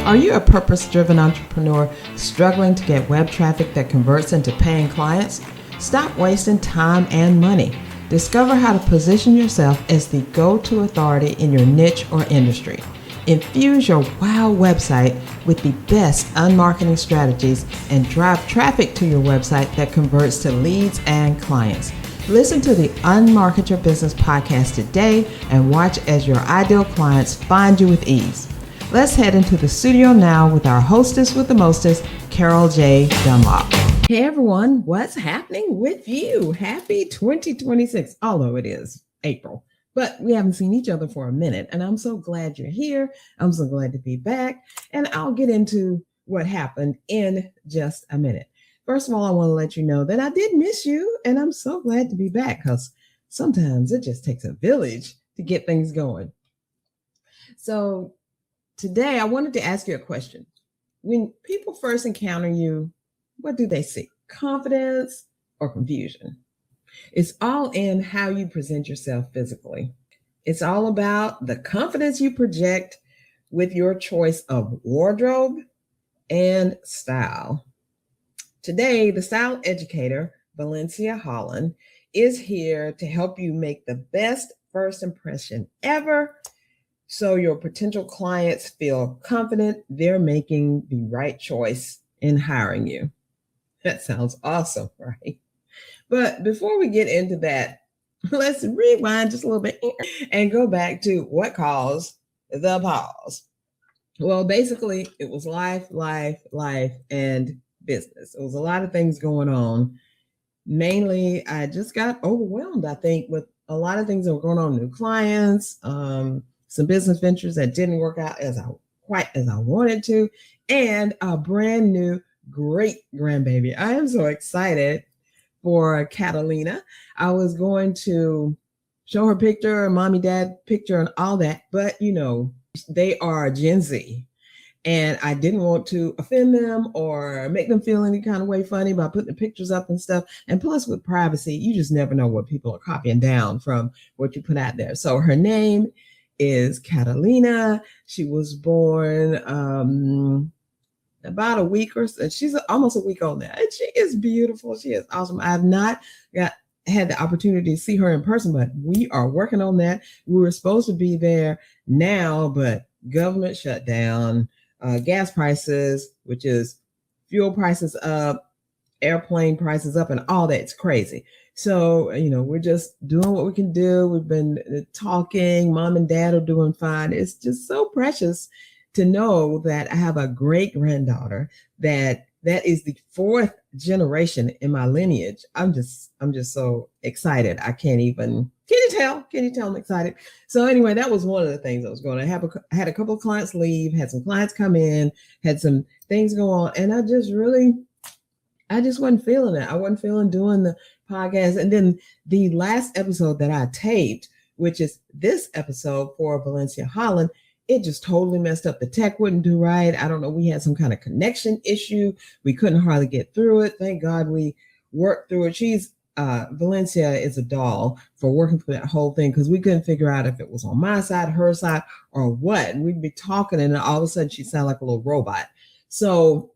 Are you a purpose-driven entrepreneur struggling to get web traffic that converts into paying clients? Stop wasting time and money. Discover how to position yourself as the go-to authority in your niche or industry. Infuse your wow website with the best unmarketing strategies and drive traffic to your website that converts to leads and clients. Listen to the Unmarket Your Business podcast today and watch as your ideal clients find you with ease. Let's head into the studio now with our hostess with the mostest, Carol J. Dunlop. Hey everyone, what's happening with you? Happy 2026, although it is April, but we haven't seen each other for a minute, and I'm so glad you're here. I'm so glad to be back, and I'll get into what happened in just a minute. First of all, I want to let you know that I did miss you, and I'm so glad to be back because sometimes it just takes a village to get things going. So today, I wanted to ask you a question. When people first encounter you, what do they see? Confidence or confusion? It's all in how you present yourself physically. It's all about the confidence you project with your choice of wardrobe and style. Today, the Style Educator, Valencia Holland, is here to help you make the best first impression ever so your potential clients feel confident they're making the right choice in hiring you. That sounds awesome, right? But before we get into that, let's rewind just a little bit and go back to what caused the pause. Well, basically, it was life, and business. It was a lot of things going on. Mainly, I just got overwhelmed, I think, with a lot of things that were going on, new clients, some business ventures that didn't work out quite as I wanted to, and a brand new great grandbaby. I am so excited for Catalina. I was going to show her picture, mommy, dad picture, and all that, but you know, they are Gen Z. And I didn't want to offend them or make them feel any kind of way funny by putting the pictures up and stuff. And plus with privacy, you just never know what people are copying down from what you put out there. So her name is Catalina. She was born about a week or so. She's almost a week old now. And she is beautiful. She is awesome. I have not had the opportunity to see her in person, but we are working on that. We were supposed to be there now, but government shut down. Gas prices, which is fuel prices up, airplane prices up, and all that. It's crazy. So, you know, we're just doing what we can do. We've been talking. Mom and dad are doing fine. It's just so precious to know that I have a great granddaughter that is the fourth generation in my lineage. I'm just so excited. I can't even. Can you tell I'm excited? So anyway, that was one of the things I was going to I had a couple of clients leave, had some clients come in, had some things go on. And I just wasn't feeling it. I wasn't feeling doing the podcast. And then the last episode that I taped, which is this episode for Valencia Holland, it just totally messed up. The tech wouldn't do right. I don't know. We had some kind of connection issue. We couldn't hardly get through it. Thank God we worked through it. Valencia is a doll for working through that whole thing because we couldn't figure out if it was on my side, her side, or what. And we'd be talking and then all of a sudden she'd sound like a little robot. So,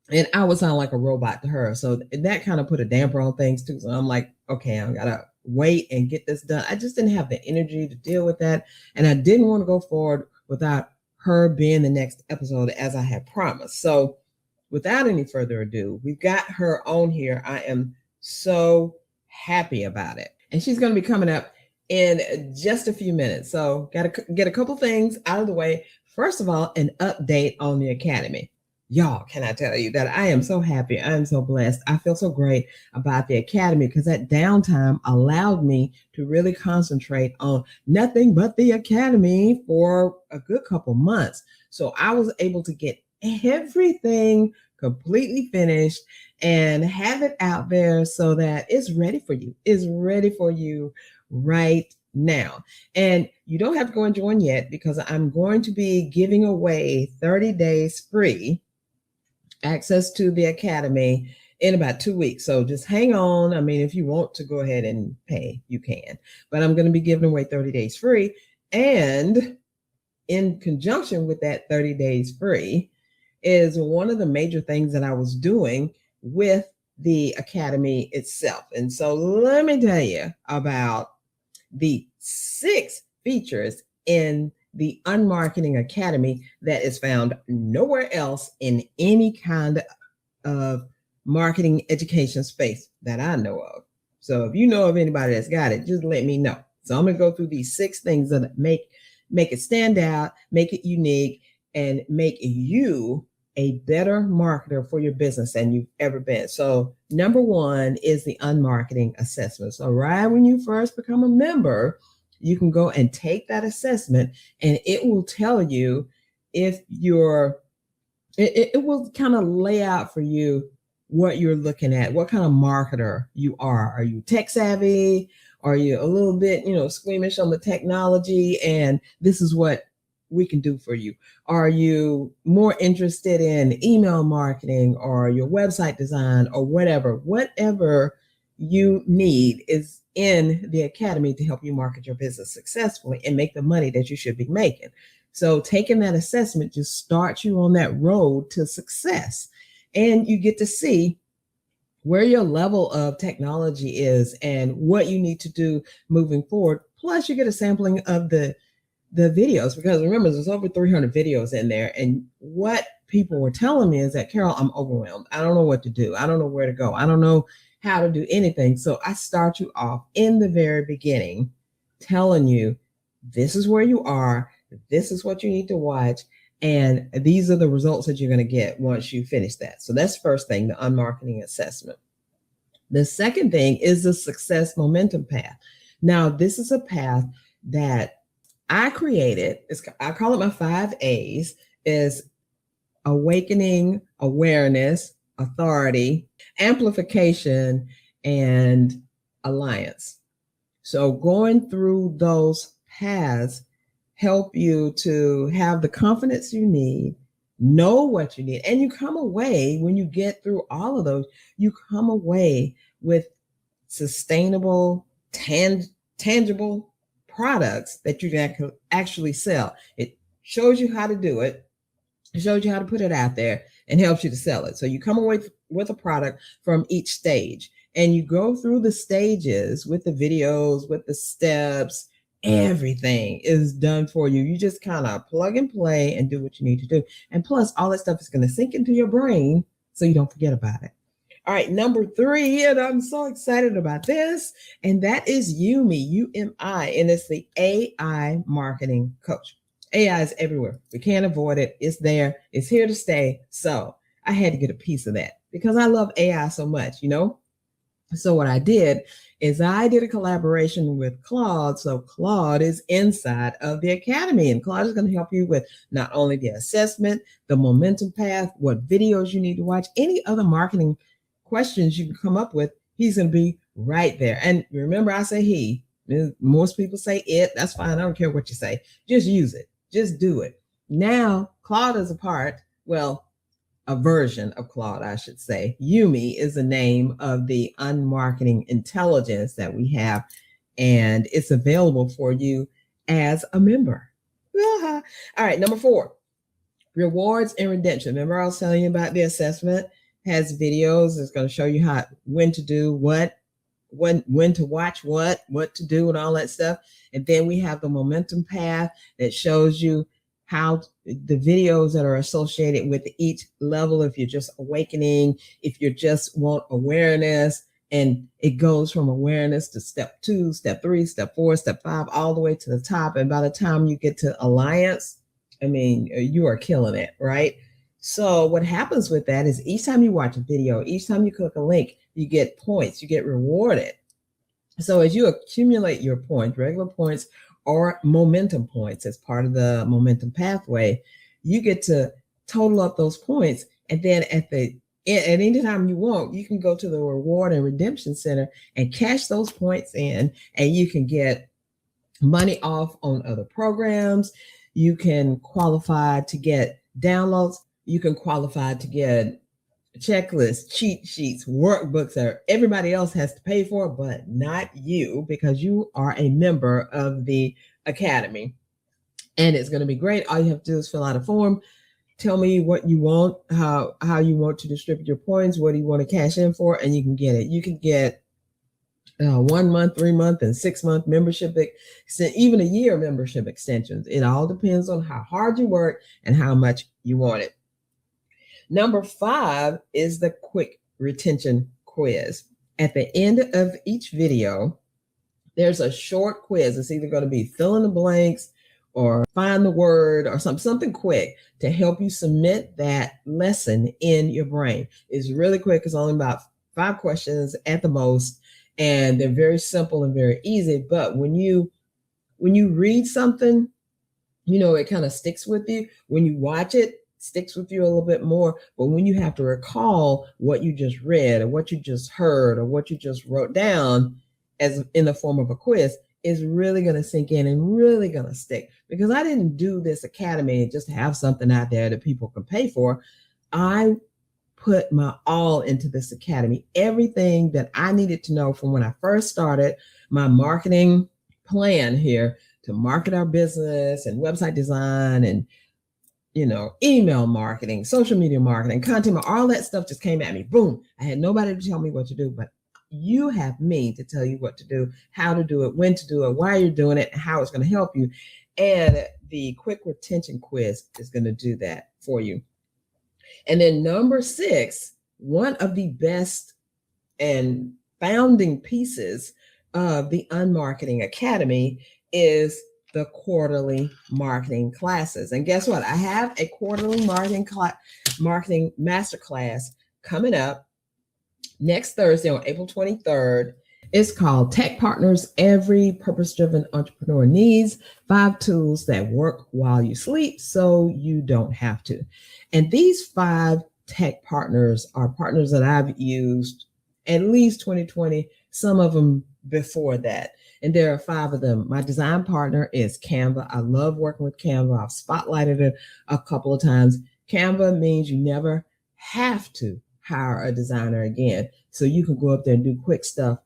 and I would sound like a robot to her. So that kind of put a damper on things too. So I'm like, okay, I gotta wait and get this done. I just didn't have the energy to deal with that. And I didn't want to go forward without her being the next episode as I had promised. So without any further ado, we've got her on here. I am so happy about it. And she's going to be coming up in just a few minutes. So got to get a couple things out of the way. First of all, an update on the Academy. Y'all, can I tell you that I am so happy. I am so blessed. I feel so great about the Academy because that downtime allowed me to really concentrate on nothing but the Academy for a good couple months. So I was able to get everything completely finished and have it out there so that it's ready for you. It's ready for you right now. And you don't have to go and join yet because I'm going to be giving away 30 days free access to the Academy in about 2 weeks. So just hang on. I mean, if you want to go ahead and pay, you can. But I'm going to be giving away 30 days free. And in conjunction with that 30 days free is one of the major things that I was doing with the Academy itself. And so let me tell you about the 6 features in the Unmarketing Academy that is found nowhere else in any kind of marketing education space that I know of. So if you know of anybody that's got it, just let me know. So I'm going to go through these 6 things that make it stand out, make it unique, and make you a better marketer for your business than you've ever been. So number 1 is the unmarketing assessment. So right when you first become a member, you can go and take that assessment, and it will tell you if it will kind of lay out for you what you're looking at, what kind of marketer you are. Are you tech savvy? Are you a little bit, squeamish on the technology? And this is what we can do for you. Are you more interested in email marketing or your website design or whatever you need is in the Academy to help you market your business successfully and make the money that you should be making. So taking that assessment just starts you on that road to success. And you get to see where your level of technology is and what you need to do moving forward. Plus, you get a sampling of the videos, because remember, there's over 300 videos in there. And what people were telling me is that, Carol, I'm overwhelmed. I don't know what to do. I don't know where to go. I don't know how to do anything. So I start you off in the very beginning, telling you, this is where you are. This is what you need to watch. And these are the results that you're going to get once you finish that. So that's the first thing, the unmarketing assessment. The second thing is the success momentum path. Now, this is a path that I created. I call it my 5 A's, is awakening, awareness, authority, amplification, and alliance. So going through those paths help you to have the confidence you need, know what you need, and you come away, when you get through all of those, you come away with sustainable, tangible products that you can actually sell. It shows you how to do it. It shows you how to put it out there and helps you to sell it. So you come away with a product from each stage, and you go through the stages with the videos, with the steps. Everything is done for you. You just kind of plug and play and do what you need to do. And plus, all that stuff is going to sink into your brain so you don't forget about it. All right, number 3, and I'm so excited about this, and that is UMI, U-M-I, and it's the AI marketing coach. AI is everywhere. We can't avoid it. It's there. It's here to stay. So I had to get a piece of that because I love AI so much, So what I did is I did a collaboration with Claude. So Claude is inside of the Academy, and Claude is going to help you with not only the assessment, the momentum path, what videos you need to watch, any other marketing questions you can come up with. He's going to be right there. And remember, I say he. Most people say it. That's fine. I don't care what you say. Just use it. Just do it. Now, Claude is a version of Claude, I should say. UMI is the name of the unmarketing intelligence that we have, and it's available for you as a member. All right, number 4, rewards and redemption. Remember, I was telling you about the assessment. Has videos. It's going to show you when to do what, when to watch what to do, and all that stuff. And then we have the momentum path that shows you how the videos that are associated with each level, if you're just awakening, if you just want awareness, and it goes from awareness to step 2, step 3, step 4, step 5, all the way to the top. And by the time you get to alliance, you are killing it, right? So what happens with that is each time you watch a video, each time you click a link, you get points, you get rewarded. So as you accumulate your points, regular points or momentum points as part of the momentum pathway, you get to total up those points. And then at any time you want, you can go to the reward and redemption center and cash those points in, and you can get money off on other programs. You can qualify to get downloads. You can qualify to get checklists, cheat sheets, workbooks that everybody else has to pay for, but not you, because you are a member of the Academy. and it's going to be great. All you have to do is fill out a form. Tell me what you want, how you want to distribute your points, what do you want to cash in for, and you can get it. You can get 1 month, 3 month, and 6 month membership, even a year membership extensions. It all depends on how hard you work and how much you want it. Number 5 is the quick retention quiz. At the end of each video, there's a short quiz. It's either going to be fill in the blanks or find the word or something quick to help you submit that lesson in your brain. It's really quick. It's only about 5 questions at the most, and they're very simple and very easy. But when you read something, it kind of sticks with you. When you watch it, sticks with you a little bit more. But when you have to recall what you just read or what you just heard or what you just wrote down as in the form of a quiz, is really going to sink in and really going to stick. Because I didn't do this academy just to have something out there that people can pay for. I put my all into this academy. Everything that I needed to know from when I first started my marketing plan here to market our business and website design and email marketing, social media marketing, content, all that stuff just came at me. Boom. I had nobody to tell me what to do, but you have me to tell you what to do, how to do it, when to do it, why you're doing it, and how it's going to help you. And the quick retention quiz is going to do that for you. And then number 6, one of the best and founding pieces of the Unmarketing Academy is the quarterly marketing classes. And guess what? I have a quarterly marketing masterclass coming up next Thursday on April 23rd. It's called Tech Partners Every Purpose-Driven Entrepreneur Needs, 5 Tools That Work While You Sleep So You Don't Have to. And these 5 tech partners are partners that I've used at least 2020, some of them before that. And there are 5 of them. My design partner is Canva. I love working with Canva. I've spotlighted it a couple of times. Canva means you never have to hire a designer again. So you can go up there and do quick stuff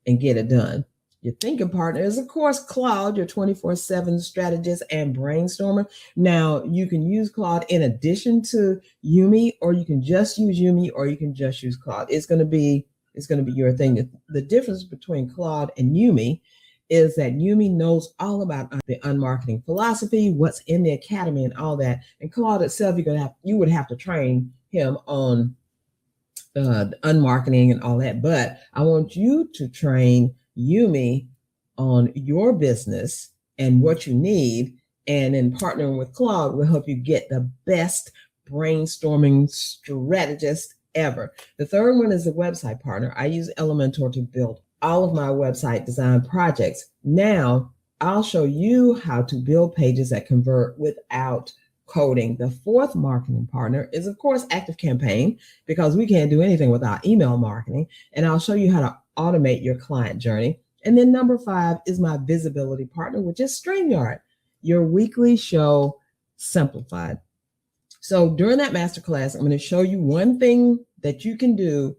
and get it done. Your thinking partner is, of course, Claude, your 24/7 strategist and brainstormer. Now, you can use Claude in addition to Yumi, or you can just use Yumi, or you can just use Claude. It's going to be your thing. The difference between Claude and Yumi is that Yumi knows all about the unmarketing philosophy, what's in the academy and all that. And Claude itself, you would have to train him on the unmarketing and all that. But I want you to train Yumi on your business and what you need. And in partnering with Claude will help you get the best brainstorming strategist ever. The third one is a website partner. I use Elementor to build all of my website design projects. Now I'll show you how to build pages that convert without coding. The fourth marketing partner is, of course, ActiveCampaign, because we can't do anything without email marketing. And I'll show you how to automate your client journey. And then number 5 is my visibility partner, which is StreamYard, your weekly show simplified. So during that masterclass, I'm going to show you one thing that you can do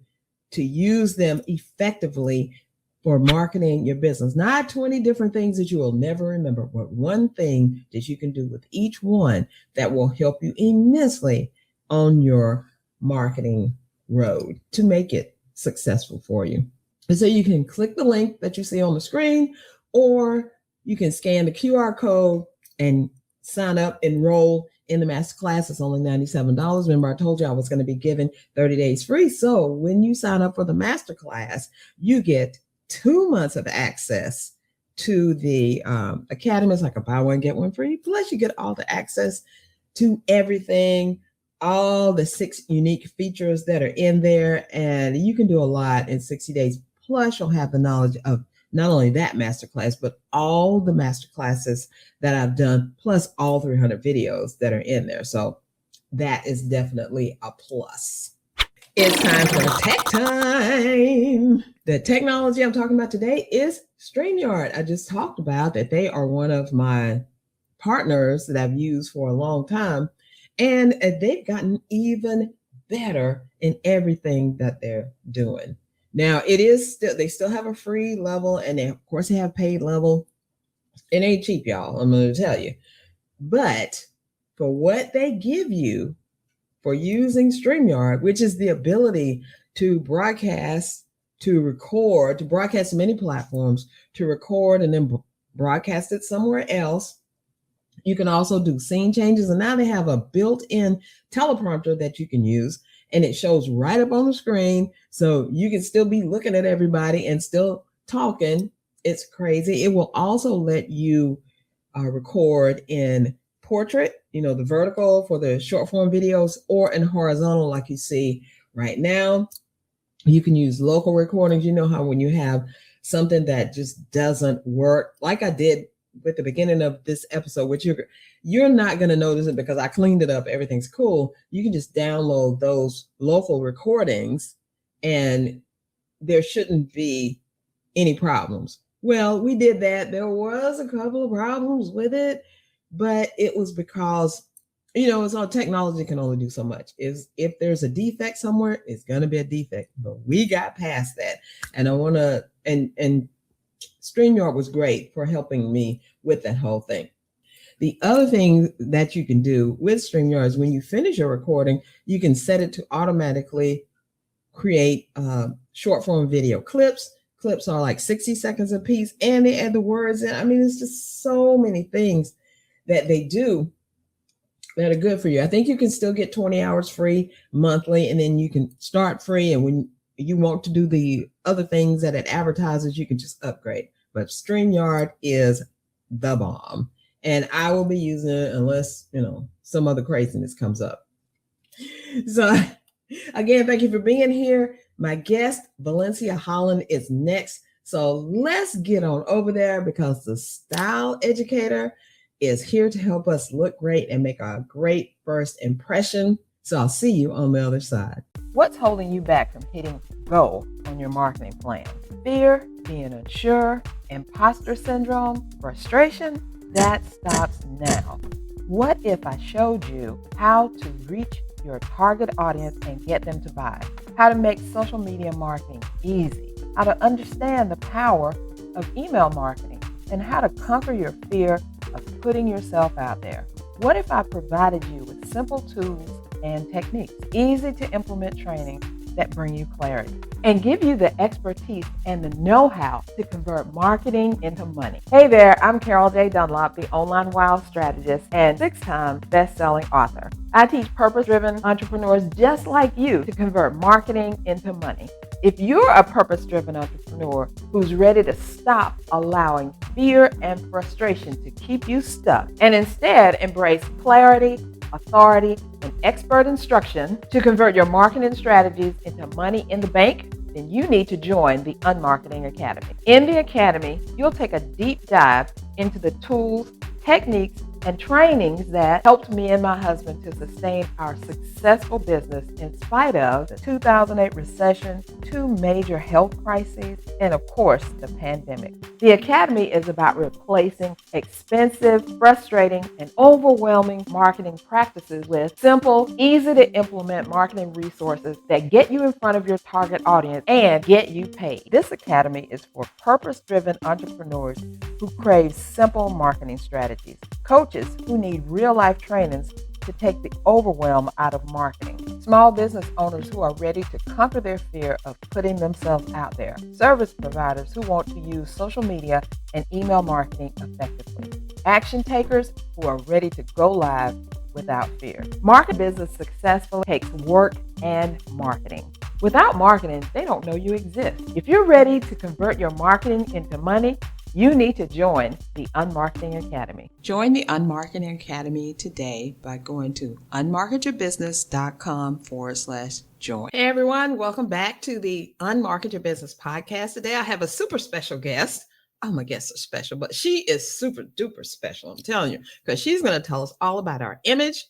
to use them effectively for marketing your business. Not 20 different things that you will never remember, but one thing that you can do with each one that will help you immensely on your marketing road to make it successful for you. And so you can click the link that you see on the screen, or you can scan the QR code and sign up, enroll in the masterclass. It's only $97. Remember, I told you I was going to be giving 30 days free. So when you sign up for the masterclass, you get 2 months of access to the academy. It's like a buy one, get one free. Plus you get all the access to everything, all the 6 unique features that are in there. And you can do a lot in 60 days. Plus you'll have the knowledge of not only that masterclass, but all the masterclasses that I've done, plus all 300 videos that are in there. So that is definitely a plus. It's time for tech time. The technology I'm talking about today is StreamYard. I just talked about that they are one of my partners that I've used for a long time, and they've gotten even better in everything that they're doing. Now, they still have a free level, and they, of course, they have paid level. It ain't cheap, y'all. I'm going to tell you. But for what they give you for using StreamYard, which is the ability to broadcast, to record, to broadcast to many platforms, to record and then broadcast it somewhere else. You can also do scene changes. And now they have a built-in teleprompter that you can use, and it shows right up on the screen. So you can still be looking at everybody and still talking. It's crazy. It will also let you record in portrait, the vertical for the short form videos, or in horizontal like you see right now. You can use local recordings. You know how when you have something that just doesn't work, like I did with the beginning of this episode, which you're not going to notice it because I cleaned it up. Everything's cool. You can just download those local recordings and there shouldn't be any problems. Well, we did that. There was a couple of problems with it, but it was because, it's all technology can only do so much. If there's a defect somewhere, it's going to be a defect, but we got past that. And I want to, and StreamYard was great for helping me with that whole thing. The other thing that you can do with StreamYard is when you finish your recording, you can set it to automatically create short form video clips. Clips are like 60 seconds a piece, and they add the words in. I mean, it's just so many things that they do that are good for you. I think you can still get 20 hours free monthly, and then you can start free. And when you want to do the other things that it advertises, you can just upgrade. But StreamYard is the bomb. And I will be using it unless, some other craziness comes up. So again, thank you for being here. My guest, Valencia Holland, is next. So let's get on over there because the Style Educator is here to help us look great and make a great first impression. So I'll see you on the other side. What's holding you back from hitting go on your marketing plan? Fear, being unsure, imposter syndrome, frustration? That stops now. What if I showed you how to reach your target audience and get them to buy? How to make social media marketing easy? How to understand the power of email marketing? And how to conquer your fear of putting yourself out there? What if I provided you with simple tools and techniques, easy to implement training that bring you clarity, and give you the expertise and the know-how to convert marketing into money? Hey there, I'm Carol J. Dunlop, the online wild strategist and 6-time best-selling author. I teach purpose-driven entrepreneurs just like you to convert marketing into money. If you're a purpose-driven entrepreneur who's ready to stop allowing fear and frustration to keep you stuck and instead embrace clarity, authority, and expert instruction to convert your marketing strategies into money in the bank, then you need to join the Unmarketing Academy. In the Academy, you'll take a deep dive into the tools, techniques, and trainings that helped me and my husband to sustain our successful business in spite of the 2008 recession, 2 major health crises, and of course, the pandemic. The Academy is about replacing expensive, frustrating, and overwhelming marketing practices with simple, easy to implement marketing resources that get you in front of your target audience and get you paid. This Academy is for purpose-driven entrepreneurs who crave simple marketing strategies, coaches who need real-life trainings to take the overwhelm out of marketing, small business owners who are ready to conquer their fear of putting themselves out there, service providers who want to use social media and email marketing effectively, action takers who are ready to go live without fear. Market business successfully takes work and marketing. Without marketing, they don't know you exist. If you're ready to convert your marketing into money, you need to join the Unmarketing Academy. Join the Unmarketing Academy today by going to unmarketyourbusiness.com/join. Hey everyone, welcome back to the Unmarket Your Business podcast. Today I have a super special guest. All my guests are special, but she is super duper special, I'm telling you, because she's going to tell us all about our image.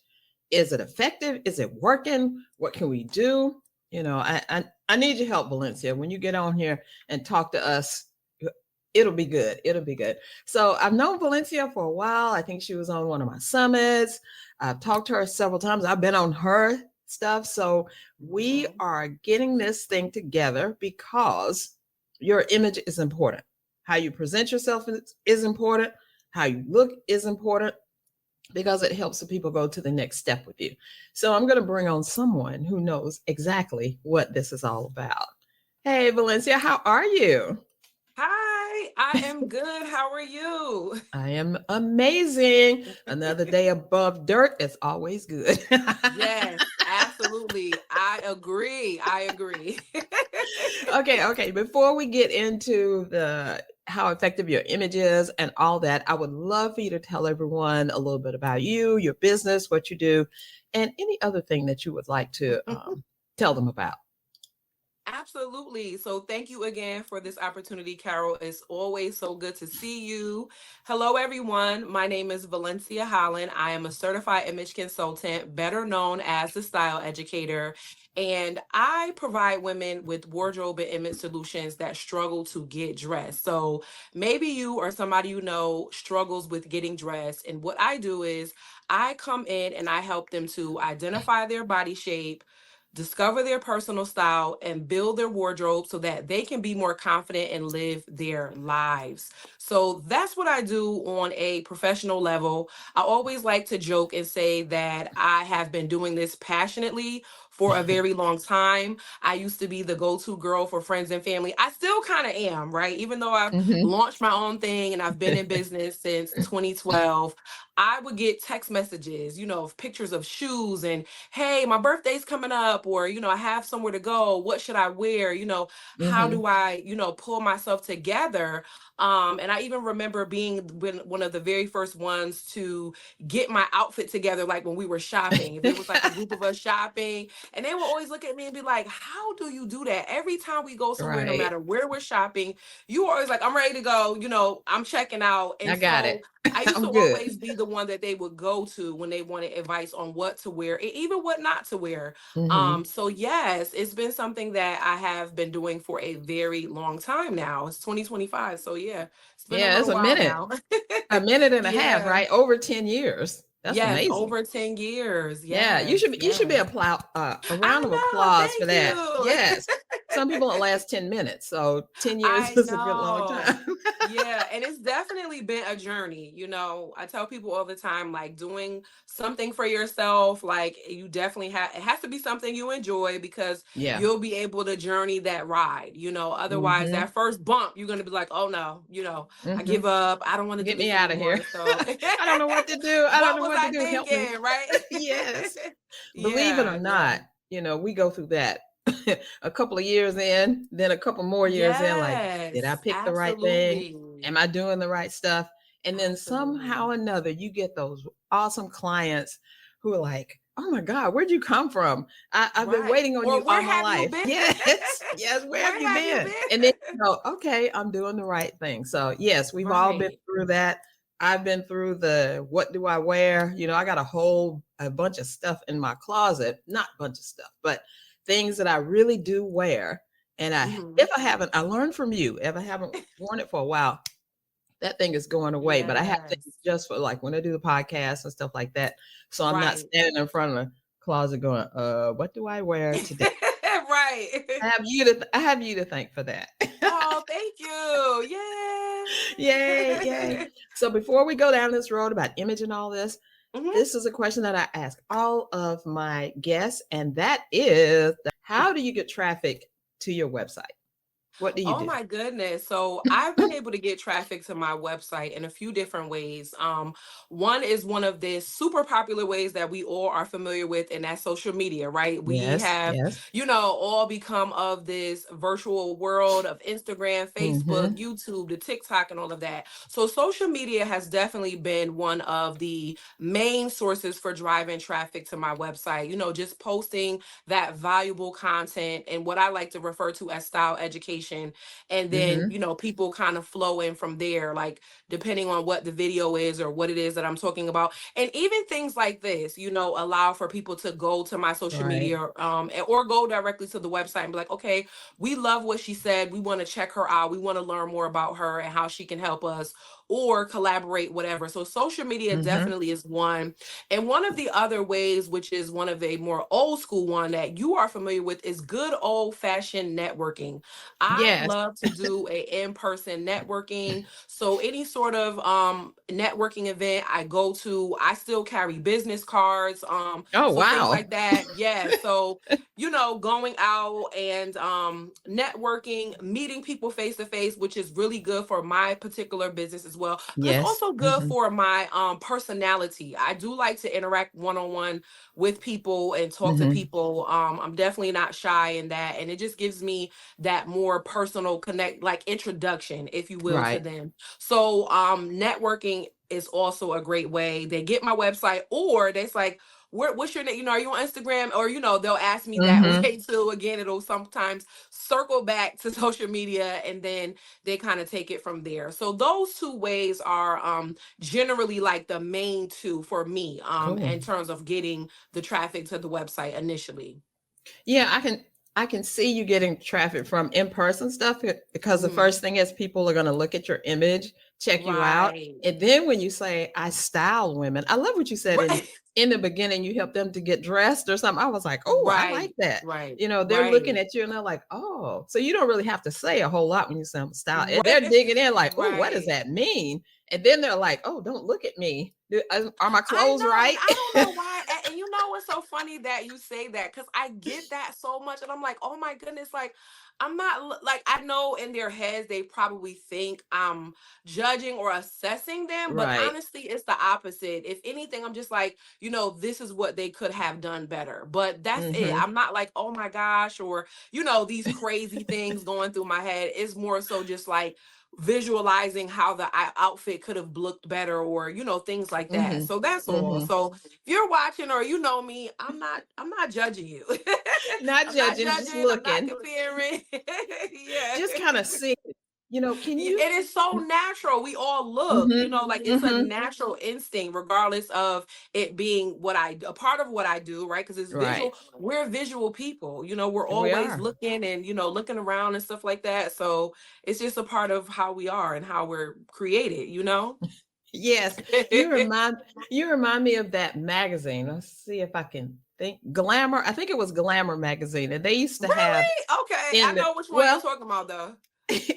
Is it effective? Is it working? What can we do? I need your help, Valencia. When you get on here and talk to us, it'll be good. It'll be good. So I've known Valencia for a while. I think she was on one of my summits. I've talked to her several times. I've been on her stuff. So we are getting this thing together because your image is important. How you present yourself is important. How you look is important. because it helps the people go to the next step with you. So I'm going to bring on someone who knows exactly what this is all about. Hey, Valencia, how are you? Hi, I am good. How are you? I am amazing. Another day above dirt is always good. Yes, absolutely. I agree. I agree. Okay. Before we get into the how effective your image is and all that, I would love for you to tell everyone a little bit about you, your business, what you do, and any other thing that you would like to tell them about. Absolutely. So thank you again for this opportunity, Carol. It's always so good to see you. Hello, everyone. My name is Valencia Holland. I am a certified image consultant, better known as the Style Educator. And I provide women with wardrobe and image solutions that struggle to get dressed. So maybe you or somebody you know struggles with getting dressed. And what I do is I come in and I help them to identify their body shape, discover their personal style, and build their wardrobe so that they can be more confident and live their lives. So that's what I do on a professional level. I always like to joke and say that I have been doing this passionately for a very long time. I used to be the go-to girl for friends and family. I still kind of am, right? Even though I've Hmm. launched my own thing and I've been in business since 2012, I would get text messages, of pictures of shoes and, hey, my birthday's coming up, or, I have somewhere to go. What should I wear? How Hmm. do I, pull myself together? And I even remember being one of the very first ones to get my outfit together, like when we were shopping. If it was like a group of us shopping, and they would always look at me and be like, how do you do that? Every time we go somewhere, no Right. matter where we're shopping, you are always like, I'm ready to go, I'm checking out. I And got so it. I used to I'm good. always be the one that they would go to when they wanted advice on what to wear and even what not to wear. Hmm. So yes, it's been something that I have been doing for a very long time now. It's 2025. So yeah, it's been a Yeah, it's little a while minute, now. a minute and a half, Yeah. right? Over 10 years. That's Yes, amazing. over 10 years. Yeah, you Yes, should you should be yes. a round of I know. applause for that. Thank Yes. you. Some people it last 10 minutes, so 10 years I is a good long know. time. Yeah, and it's definitely been a journey. I tell people all the time, like doing something for yourself, like you definitely it has to be something you enjoy because Yeah. you'll be able to journey that ride. Otherwise Mhm. that first bump, you're gonna be like, oh no, I give Mhm. up. I don't want to do Get me this out of here. anymore. So I don't know what to do. I don't what know was what to I do. Help me. thinking, right? Yes. Believe it or Yeah, yeah. not, we go through that a couple of years in, then a couple more years in, like, did I Yes, pick the right thing? absolutely. Am I doing the right stuff? And then somehow Absolutely. or another, you get those awesome clients who are like, oh my God, where'd you come from? I've been Right. waiting on Or you all where my have you life. been? Yes, yes, where have Where you have you been? And then been? okay, I'm doing the right thing. So yes, we've all been Right. through that. I've been through the what do I wear? I got a bunch of stuff in my closet, not a bunch of stuff, but things that I really do wear. And Hmm. if I haven't, I learned from you. If I haven't worn it for a while, that thing is going away. But I have things Yes. just for like when I do the podcast and stuff like that. So I'm not Right. standing in front of the closet going, what do I wear today? Right. I have you to thank for that. Oh, thank you. Yay, yay. Yay. So before we go down this road about image and all this, Hmm. this is a question that I ask all of my guests, and that is how do you get traffic to your website? What do you Oh do? my goodness. So I've been able to get traffic to my website in a few different ways. One is one of the super popular ways that we all are familiar with, and that's social media, right? We Yes, have, yes. all become of this virtual world of Instagram, Facebook, Mm-hmm. YouTube, the TikTok, and all of that. So social media has definitely been one of the main sources for driving traffic to my website, just posting that valuable content and what I like to refer to as style education. And then, Mm-hmm. people kind of flow in from there, like depending on what the video is or what it is that I'm talking about. And even things like this, allow for people to go to my social Right. media or go directly to the website and be like, okay, we love what she said. We want to check her out. We want to learn more about her and how she can help us or collaborate, whatever. So social media Mm-hmm. definitely is one. And one of the other ways, which is one of a more old school one that you are familiar with, is good old fashioned networking. I Yes. love to do a in-person networking. So any sort of networking event I go to, I still carry business cards. Oh, So things wow. like that. Yeah. So, going out and networking, meeting people face to face, which is really good for my particular business as well. But it's Yes. also good for my personality. I do like to interact one-on-one with people and talk to people. I'm definitely not shy in that. And it just gives me that more personal connect, like introduction, if you will, to Right. them. So networking is also a great way. They get my website, or they's like, what's your name? Are you on Instagram? Or, they'll ask me that way too. Again, it'll sometimes circle back to social media, and then they kind of take it from there. So those two ways are generally like the main two for me Cool. in terms of getting the traffic to the website initially. Yeah, I can see you getting traffic from in-person stuff because the Mhm. first thing is people are going to look at your image, check you out. Right. And then when you say I style women, I love what you said Right. in the beginning, you help them to get dressed or something. I was like, "Oh, I like Right. that." Right. They're looking Right. at you and they're like, "Oh." So you don't really have to say a whole lot when you say I'm style. And they're Right. digging in like, "Oh, what does Right. that mean?" And then they're like, "Oh, don't look at me. Are my I clothes know, and right?" I don't know why. And what's so funny that you say that, because I get that so much, and I'm like, oh my goodness, like I'm not like, I know in their heads they probably think I'm judging or assessing them, but Right. honestly, it's the opposite. If anything, I'm just like, this is what they could have done better. But that's it. Mhm. I'm not like, oh my gosh, or these crazy things going through my head. It's more so just like visualizing how the outfit could have looked better, or things like that. Mhm. So that's all. Mhm. So if you're watching, or me, I'm not judging you. Not I'm not judging, just judging, I'm not looking. comparing. Yeah. Just kind of see, can you? It is so natural. We all look, Mhm. like it's a Mhm. natural instinct, regardless of it being a part of what I do, right? Because it's Right. visual. We're visual people, we're We always are. looking and, looking around and stuff like that. So it's just a part of how we are and how we're created. Yes. You remind you remind me of that magazine. Let's see if I can think. Glamour. I think it was Glamour magazine. And they used to have Really? Okay. I in the know which one you're well, talking about, though.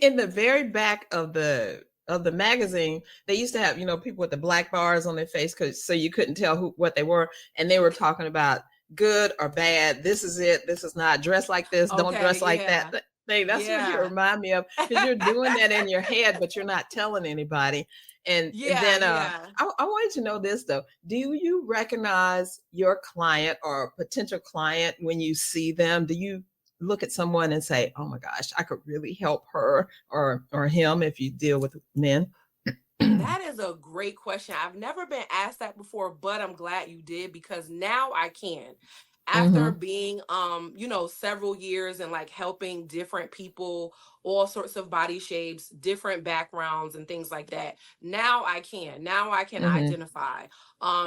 in the very back of the magazine, they used to have, people with the black bars on their face so you couldn't tell what they were. And they were talking about good or bad. This is it. This is not. Dress like this. Don't Okay. dress like that. Yeah. That's what you Yeah. remind me of, because you're doing that in your head, but you're not telling anybody. And Yeah. then Yeah. I wanted to know this though. Do you recognize your client or potential client when you see them? Do you look at someone and say, "Oh my gosh, I could really help her or him," if you deal with men? That is a great question. I've never been asked that before, but I'm glad you did, because now I can. After Mhm. being several years and like helping different people, all sorts of body shapes, different backgrounds and things like that. Now I can. Now I can Mhm. identify.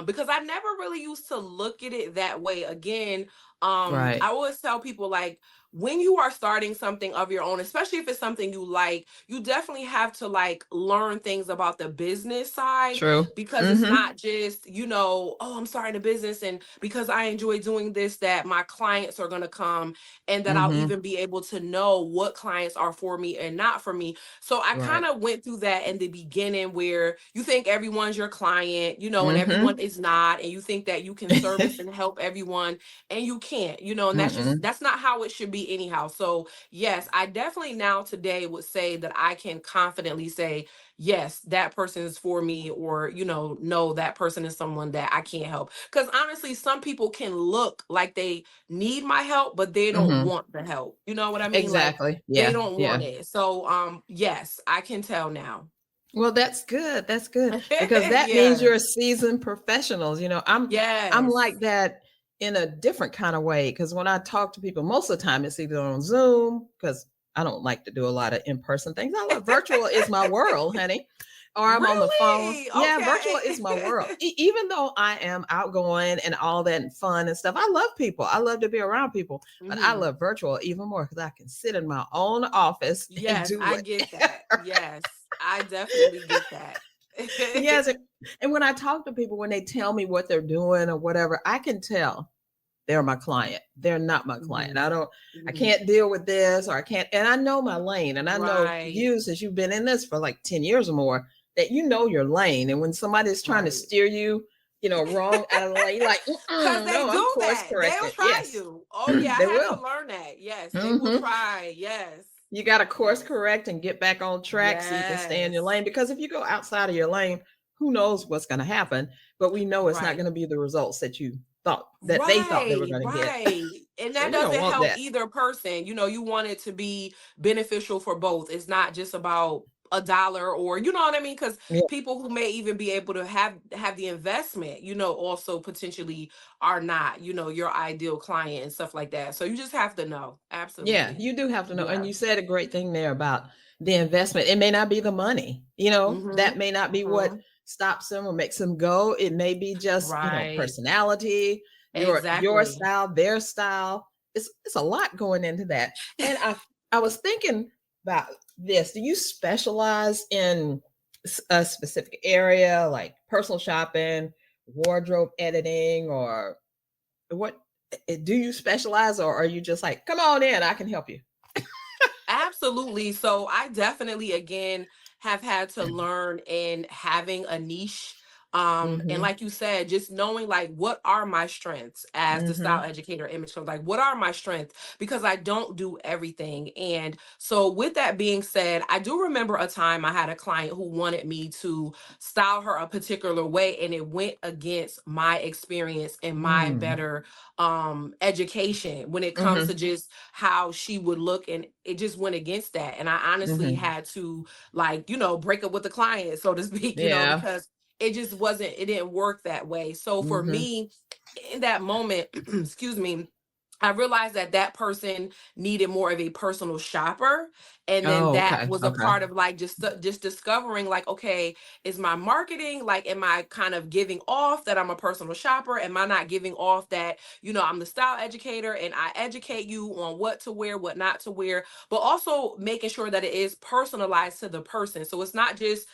Because I never really used to look at it that way. Again, Right. I always tell people, like, when you are starting something of your own, especially if it's something you like, you definitely have to like learn things about the business side, True. because it's Mhm. not just, oh, I'm starting a business, and because I enjoy doing this, that my clients are going to come, and that I'll Mhm. even be able to know what clients are for me and not for me. So I kind Right. of went through that in the beginning, where you think everyone's your client, and everyone Mhm. is not, and you think that you can service and help everyone, and you can't, and Mm-mm. that's not how it should be anyhow. So yes, I definitely now today would say that I can confidently say, yes, that person is for me, or, no, that person is someone that I can't help. Because honestly, some people can look like they need my help, but they don't Mhm. want the help. You know what I mean? Like Exactly. they Yeah. don't want Yeah. it. So, yes, I can tell now. Well, that's good. That's good, because that means Yeah. you're a seasoned professionals. I'm Yes. like that in a different kind of way, because when I talk to people, most of the time it's either on Zoom, because I don't like to do a lot of in-person things. I love virtual is my world, honey. Or I'm on the phone. Really? Yeah, virtual is my Okay. world. Even though I am outgoing and all that and fun and stuff, I love people. I love to be around people, but I Hmm. love virtual even more because I can sit in my own office and Yes, do I it. get that. Yes, I definitely get that. Yes. And when I talk to people, when they tell me what they're doing or whatever, I can tell they're my client. They're not my client. Mhm. I Mhm. can't deal with this, or I can't. And I know my lane. And I know Right. you, since you've been in this for like 10 years or more, that you know your lane. And when somebody's trying to Right. steer you, wrong out of the lane, you're like, Because they no, I'm do course that. They'll corrected. try Yes, you. Oh yeah, I they had to will. learn that. Yes, they will Hmm. try. Yes. You got to course Yes. correct and get back on track so you can stay in your Yes. lane. Because if you go outside of your lane, who knows what's going to happen? But we know it's not going Right. to be the results that they thought they were Right, going to get. right. And So that you don't doesn't want help that. either person. You want it to be beneficial for both. It's not just about a dollar, or you know what I mean? Because Yeah. people who may even be able to have the investment, also potentially are not, your ideal client and stuff like that. So you just have to know. Yeah, Absolutely. you do have to know. And Yeah. you said a great thing there about the investment. It may not be the money, Mm-hmm. that may not be what Mm-hmm. stops them or makes them go. It may be just, Right. personality, your Exactly. style, their style. It's a lot going into that. And I was thinking about this. Do you specialize in a specific area like personal shopping, wardrobe editing, or what? Do you specialize, or are you just like, come on in, I can help you? Absolutely. So I definitely, again, have had to learn in having a niche. And Mhm. like you said, just knowing like what are my strengths as the style Mhm. educator image coach, like what are my strengths? Because I don't do everything. And so with that being said, I do remember a time I had a client who wanted me to style her a particular way, and it went against my experience and my Mm. better education when it comes to Mhm. just how she would look, and it just went against that. And I honestly Mhm. had to, like, break up with the client, so to speak, Yeah. because it didn't work that way. So for Mhm. me, in that moment, excuse me, I realized that that person needed more of a personal shopper. And then Oh, that okay. was a Okay. part of like just discovering, like, okay, is my marketing, like, am I kind of giving off that I'm a personal shopper? Am I not giving off that, I'm the style educator and I educate you on what to wear, what not to wear, but also making sure that it is personalized to the person. So it's not just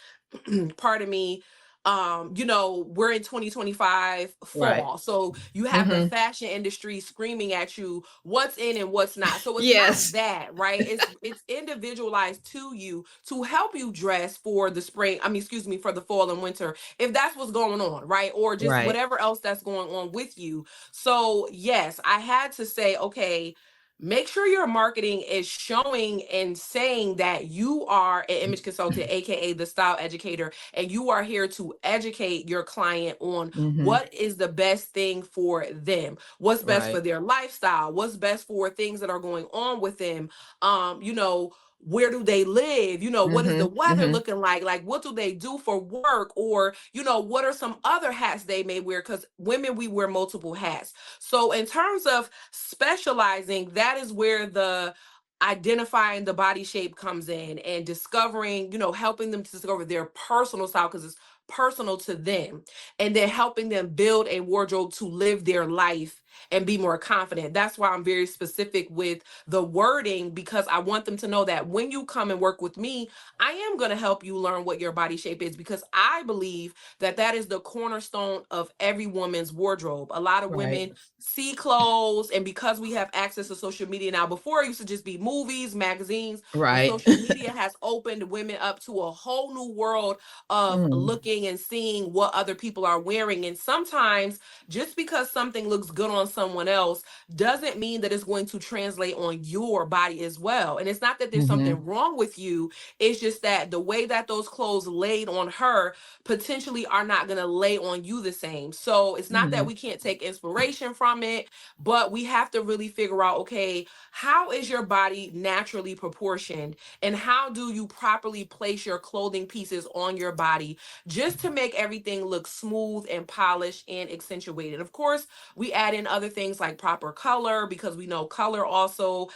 pardon me, we're in 2025 Right. fall, so you have the Mhm. fashion industry screaming at you what's in and what's not. So it's not Yes. that, right? It's individualized to you to help you dress for the spring, I mean, excuse me, for the fall and winter, if that's what's going on, right? Or just Right. whatever else that's going on with you. So yes, I had to say, okay, make sure your marketing is showing and saying that you are an image consultant, aka the style educator, and you are here to educate your client on Mhm. what is the best thing for them, what's best for Right. their lifestyle, what's best for things that are going on with them. Where do they live? What is the Mhm. weather Mhm. looking like what do they do for work? Or what are some other hats they may wear, because women, we wear multiple hats. So in terms of specializing, that is where the identifying the body shape comes in, and discovering, helping them to discover their personal style, because it's personal to them, and then helping them build a wardrobe to live their life and be more confident. That's why I'm very specific with the wording, because I want them to know that when you come and work with me, I am going to help you learn what your body shape is, because I believe that that is the cornerstone of every woman's wardrobe. A lot of Right. women see clothes, and because we have access to social media now, before it used to just be movies, magazines, but Right. social media has opened women up to a whole new world of Mm. looking and seeing what other people are wearing. And sometimes just because something looks good on someone else doesn't mean that it's going to translate on your body as well. And it's not that there's something Mhm. wrong with you, it's just that the way that those clothes laid on her potentially are not going to lay on you the same. So it's not that Mhm. we can't take inspiration from it, but we have to really figure out, okay, how is your body naturally proportioned, and how do you properly place your clothing pieces on your body, just to make everything look smooth and polished and accentuated. Of course, we add in other things like proper color, because we know color also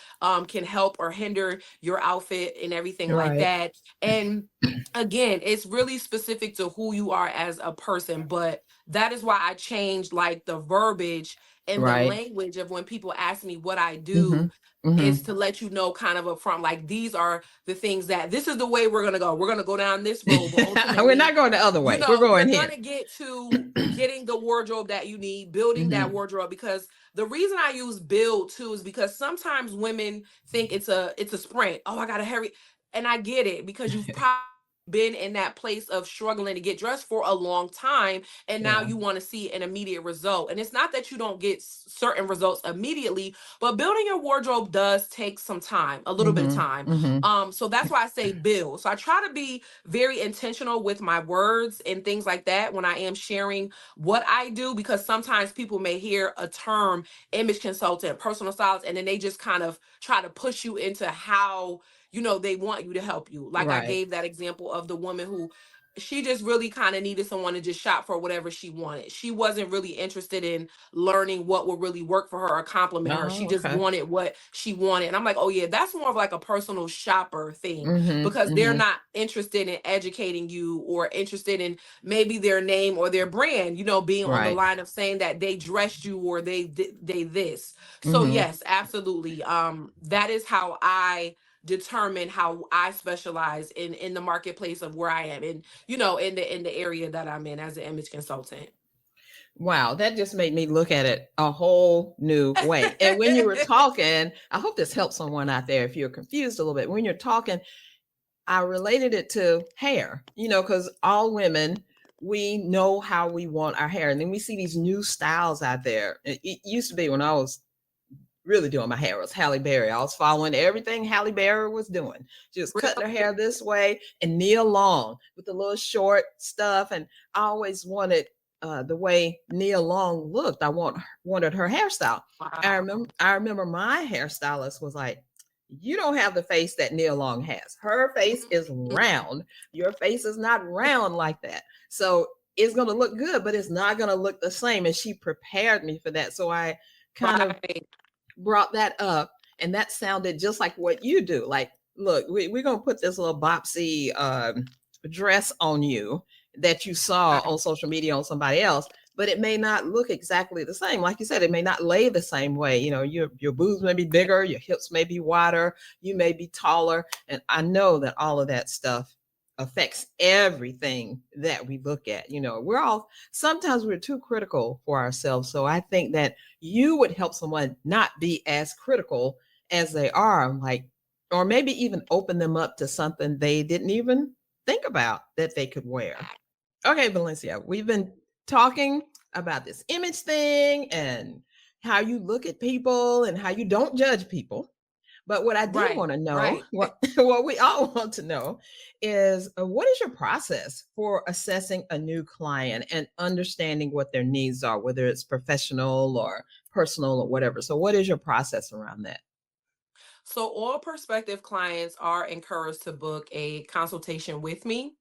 can help or hinder your outfit and everything like Right. that. And again, it's really specific to who you are as a person, but that is why I changed like the verbiage and the Right. language of when people ask me what I do, Mhm. is Mhm. to let you know kind of up front, like, these are the things that this is the way we're gonna go. We're gonna go down this road, but We're ultimately, not going the other way. We're you're going here. gonna get to getting the wardrobe that you need, building that Mhm. wardrobe. Because the reason I use build too is because sometimes women think it's a sprint. Oh, I gotta hurry. And I get it, because you've probably been in that place of struggling to get dressed for a long time, and now Yeah. you want to see an immediate result. And it's not that you don't get certain results immediately, but building your wardrobe does take some time, a little bit of Mm-hmm. time. Mm-hmm. So that's why I say build. So I try to be very intentional with my words and things like that when I am sharing what I do, because sometimes people may hear a term, image consultant, personal stylist, and then they just kind of try to push you into how, they want you to help you. Like I Right. gave that example of the woman who, she just really kind of needed someone to just shop for whatever she wanted. She wasn't really interested in learning what would really work for her or compliment her. She Oh, just okay. wanted what she wanted. And I'm like, oh yeah, that's more of like a personal shopper thing, Mm-hmm. because they're Mm-hmm. not interested in educating you or interested in maybe their name or their brand, being on the Right. line of saying that they dressed you or they this. So Mm-hmm. yes, absolutely. That is how I determine how I specialize in the marketplace of where I am, and in the area that I'm in as an image consultant. Wow, that just made me look at it a whole new way. And when you were talking, I hope this helps someone out there if you're confused a little bit. When you're talking, I related it to hair, because all women, we know how we want our hair. And then we see these new styles out there. It used to be when I was really doing my hair, it was Halle Berry. I was following everything Halle Berry was doing. She was cutting her hair this way and Nia Long with the little short stuff. And I always wanted the way Nia Long looked. Wanted her hairstyle. Wow. I remember my hairstylist was like, you don't have the face that Nia Long has. Her face is round. Your face is not round like that. So it's going to look good, but it's not going to look the same. And she prepared me for that. So I kind of Right. brought that up, and that sounded just like what you do. Like, look, we're going to put this little bopsy dress on you that you saw Right. on social media on somebody else, but it may not look exactly the same. Like you said, it may not lay the same way. Your boobs may be bigger, your hips may be wider, you may be taller. And I know that all of that stuff affects everything that we look at. Sometimes we're too critical for ourselves. So I think that you would help someone not be as critical as they are, like, or maybe even open them up to something they didn't even think about that they could wear. Okay, Valencia, we've been talking about this image thing and how you look at people and how you don't judge people. But what I did Right. want to know, Right. what we all want to know is what is your process for assessing a new client and understanding what their needs are, whether it's professional or personal or whatever. So what is your process around that? So all prospective clients are encouraged to book a consultation with me.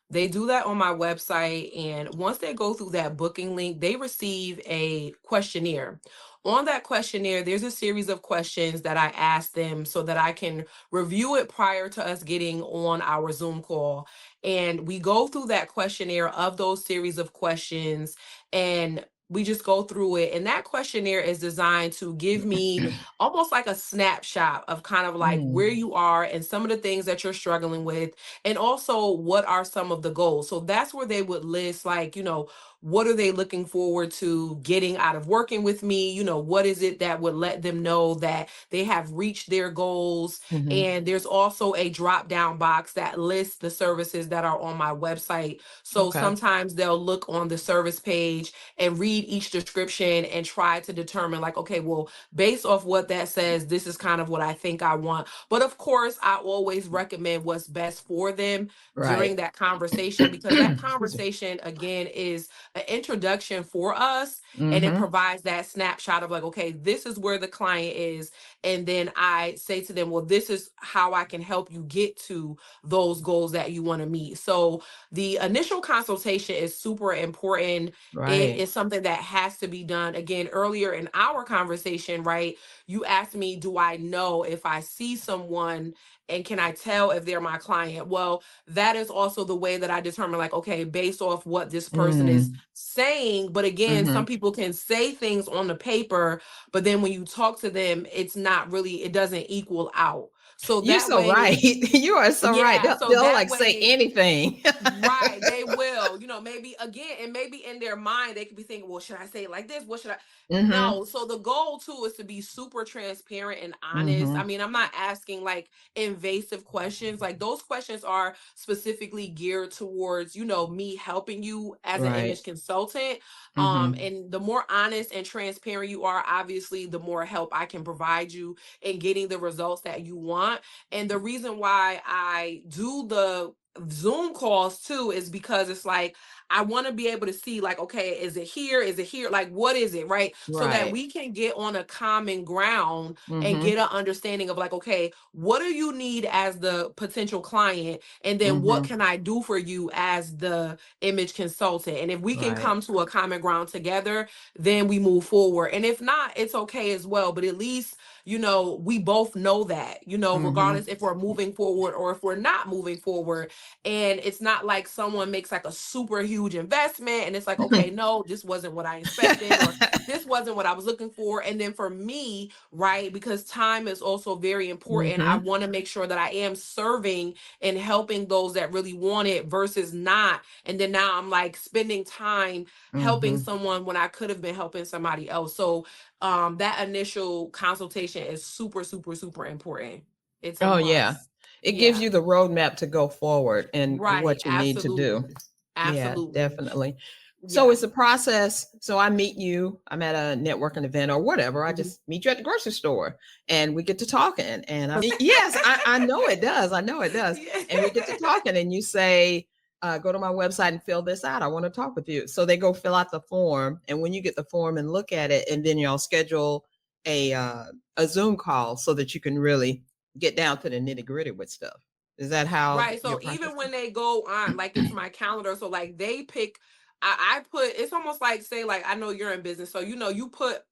They do that on my website, and once they go through that booking link, they receive a questionnaire. On that questionnaire, there's a series of questions that I ask them so that I can review it prior to us getting on our Zoom call. And we go through that questionnaire of those series of questions, and we just go through it. And that questionnaire is designed to give me almost like a snapshot of kind of like where Mm, you are and some of the things that you're struggling with, and also what are some of the goals. So that's where they would list, like, what are they looking forward to getting out of working with me? What is it that would let them know that they have reached their goals? hmm. And there's also a drop down box that lists the services that are on my website. So Okay. sometimes they'll look on the service page and read each description and try to determine, like, okay, well, based off what that says, this is kind of what I think I want. But of course, I always recommend what's best for them during Right. that conversation, because that Excuse me. conversation, again, is an introduction for us, and it Mm-hmm. provides that snapshot of, like, okay, this is where the client is. And then I say to them, well, this is how I can help you get to those goals that you want to meet. So the initial consultation is super important. It Right. is something that has to be done. Again, earlier in our conversation, right, you asked me, do I know if I see someone and can I tell if they're my client? Well, that is also the way that I determine, like, okay, based off what this person is Mm, saying, but again, some people can say things on the paper, but then when you talk to them, it's not really, it doesn't equal out. So You're that so way, right. You are so right. yeah, They'll, so they'll that like say way, anything. right, they will, maybe again, and maybe in their mind, they could be thinking, well, should I say it like this? What should I? Mm-hmm. No. So the goal too is to be super transparent and honest. I Mm-hmm. mean, I'm not asking like invasive questions. Like those questions are specifically geared towards, me helping you as an Right. image consultant. Mm-hmm. And the more honest and transparent you are, obviously, the more help I can provide you in getting the results that you want. And the reason why I do the Zoom calls too is because it's like I want to be able to see like, okay, is it here? Is it here? Like, what is it? Right. So that Right. we can get on a common ground and Mm-hmm. get an understanding of like, okay, what do you need as the potential client? And then what Mm-hmm. can I do for you as the image consultant? And if we can Right. come to a common ground together, then we move forward. And if not, it's okay as well. But at least, we both know that, Mm-hmm. regardless if we're moving forward or if we're not moving forward. And it's not like someone makes like a super huge investment and it's like, okay, no, this wasn't what I expected, or this wasn't what I was looking for. And then for me, right, because time is also very important, I Mm-hmm. want to make sure that I am serving and helping those that really want it versus not. And then now I'm like spending time helping Mm-hmm. someone when I could have been helping somebody else. So that initial consultation is super, super, super important. It's a Oh yeah. must. It gives Yeah. you the roadmap to go forward and Right. what you need to do. Absolutely. Yeah, Absolutely. definitely. So Yeah. it's a process. So I meet you, I'm at a networking event or whatever. I Mhm. just meet you at the grocery store and we get to talking. And yes, I know it does. I know it does. And we get to Yeah. talking and you say, go to my website and fill this out. I want to talk with you. So they go fill out the form. And when you get the form and look at it, and then y'all schedule a, uh, a Zoom call so that you can really get down to the nitty gritty with stuff. Is that how Right. your So process even goes? when they go on like into my calendar, so like they pick, I put, it's almost like say like I know you're in business, so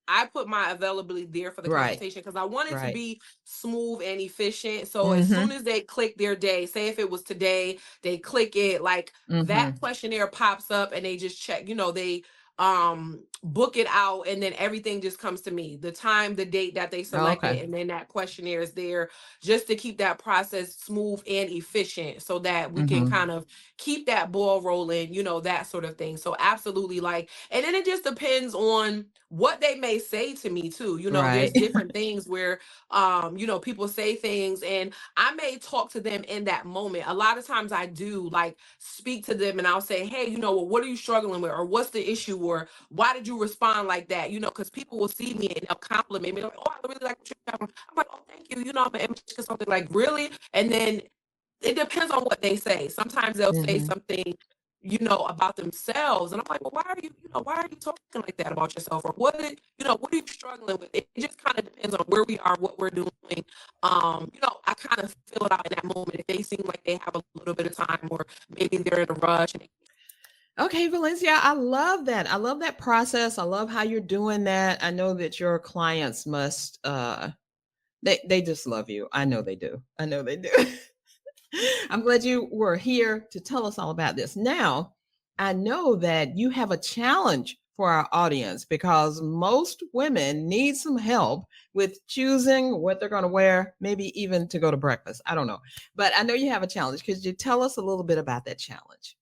I put my availability there for the Right, consultation because I want it to right. be smooth and efficient. So as soon Mm-hmm. as they click their day, say if it was today, they click it, like that Mm-hmm. questionnaire pops up and they just check, they book it out and then everything just comes to me, the time, the date that they selected, Okay. and then that questionnaire is there just to keep that process smooth and efficient so that we can Mhm. kind of keep that ball rolling, that sort of thing. So absolutely, like, and then it just depends on what they may say to me too. There's Right. different things where people say things and I may talk to them in that moment. A lot of times I do like speak to them and I'll say, hey, well, what are you struggling with? Or what's the issue? Or why did you respond like that? Because people will see me and they'll compliment me. Like, oh, I really like what you're doing. I'm like, oh, thank you. I'm an image or something, like, really? And then it depends on what they say. Sometimes they'll say Mhm. something, about themselves. And I'm like, well, why are you talking like that about yourself? Or what are you struggling with? It just kind of depends on where we are, what we're doing. I kind of feel it out in that moment. If they seem like they have a little bit of time or maybe they're in a rush. Okay, Valencia, I love that. I love that process. I love how you're doing that. I know that your clients must they just love you. I know they do. I know they do. I'm glad you were here to tell us all about this. Now, I know that you have a challenge for our audience because most women need some help with choosing what they're going to wear, maybe even to go to breakfast. I don't know. But I know you have a challenge. Could you tell us a little bit about that challenge?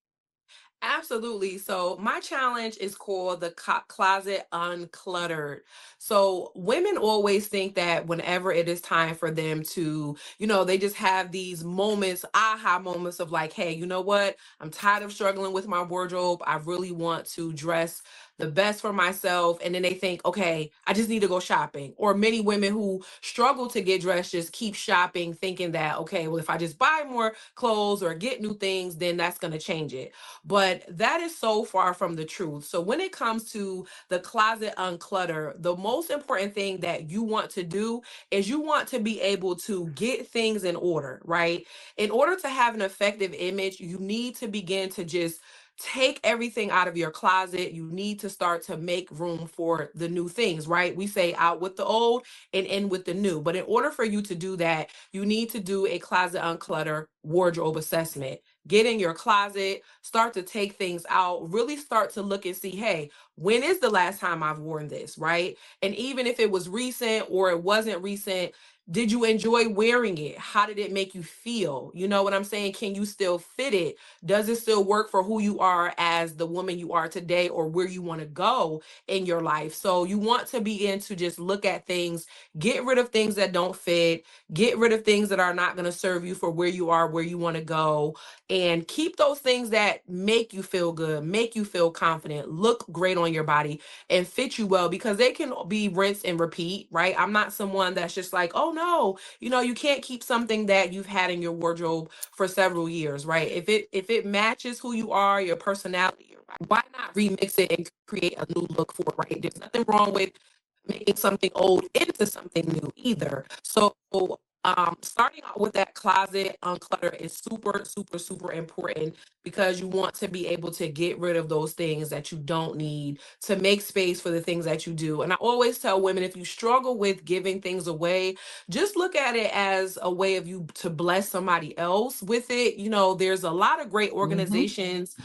Absolutely. So my challenge is called the closet uncluttered. So women always think that whenever it is time for them to, they just have these moments, aha moments of like, hey, you know what? I'm tired of struggling with my wardrobe. I really want to dress the best for myself. And then they think, okay, I just need to go shopping. Or many women who struggle to get dressed just keep shopping, thinking that, okay, well, if I just buy more clothes or get new things, then that's going to change it. But that is so far from the truth. So when it comes to the closet unclutter, the most important thing that you want to do is you want to be able to get things in order, right? In order to have an effective image, you need to begin to just take everything out of your closet. You need to start to make room for the new things, right? We say out with the old and in with the new. But in order for you to do that, you need to do a closet unclutter wardrobe assessment. get in your closet, start to take things out, really start to look and see, hey, when is the last time I've worn this, right? And even if it was recent or it wasn't recent, did you enjoy wearing it? How did it make you feel? You know what I'm saying? Can you still fit it? Does it still work for who you are as the woman you are today or where you want to go in your life? So you want to begin to just look at things, get rid of things that don't fit, get rid of things that are not going to serve you for where you are, where you want to go, and keep those things that make you feel good, make you feel confident, look great on your body, and fit you well, because they can be rinse and repeat, right? I'm not someone that's just like, oh no, you can't keep something that you've had in your wardrobe for several years, right? If it matches who you are, your personality, why not remix it and create a new look for it, right? There's nothing wrong with making something old into something new either. So starting out with that closet unclutter is super, super, super important, because you want to be able to get rid of those things that you don't need to make space for the things that you do. And I always tell women, if you struggle with giving things away, just look at it as a way of you to bless somebody else with it. There's a lot of great Mm-hmm. organizations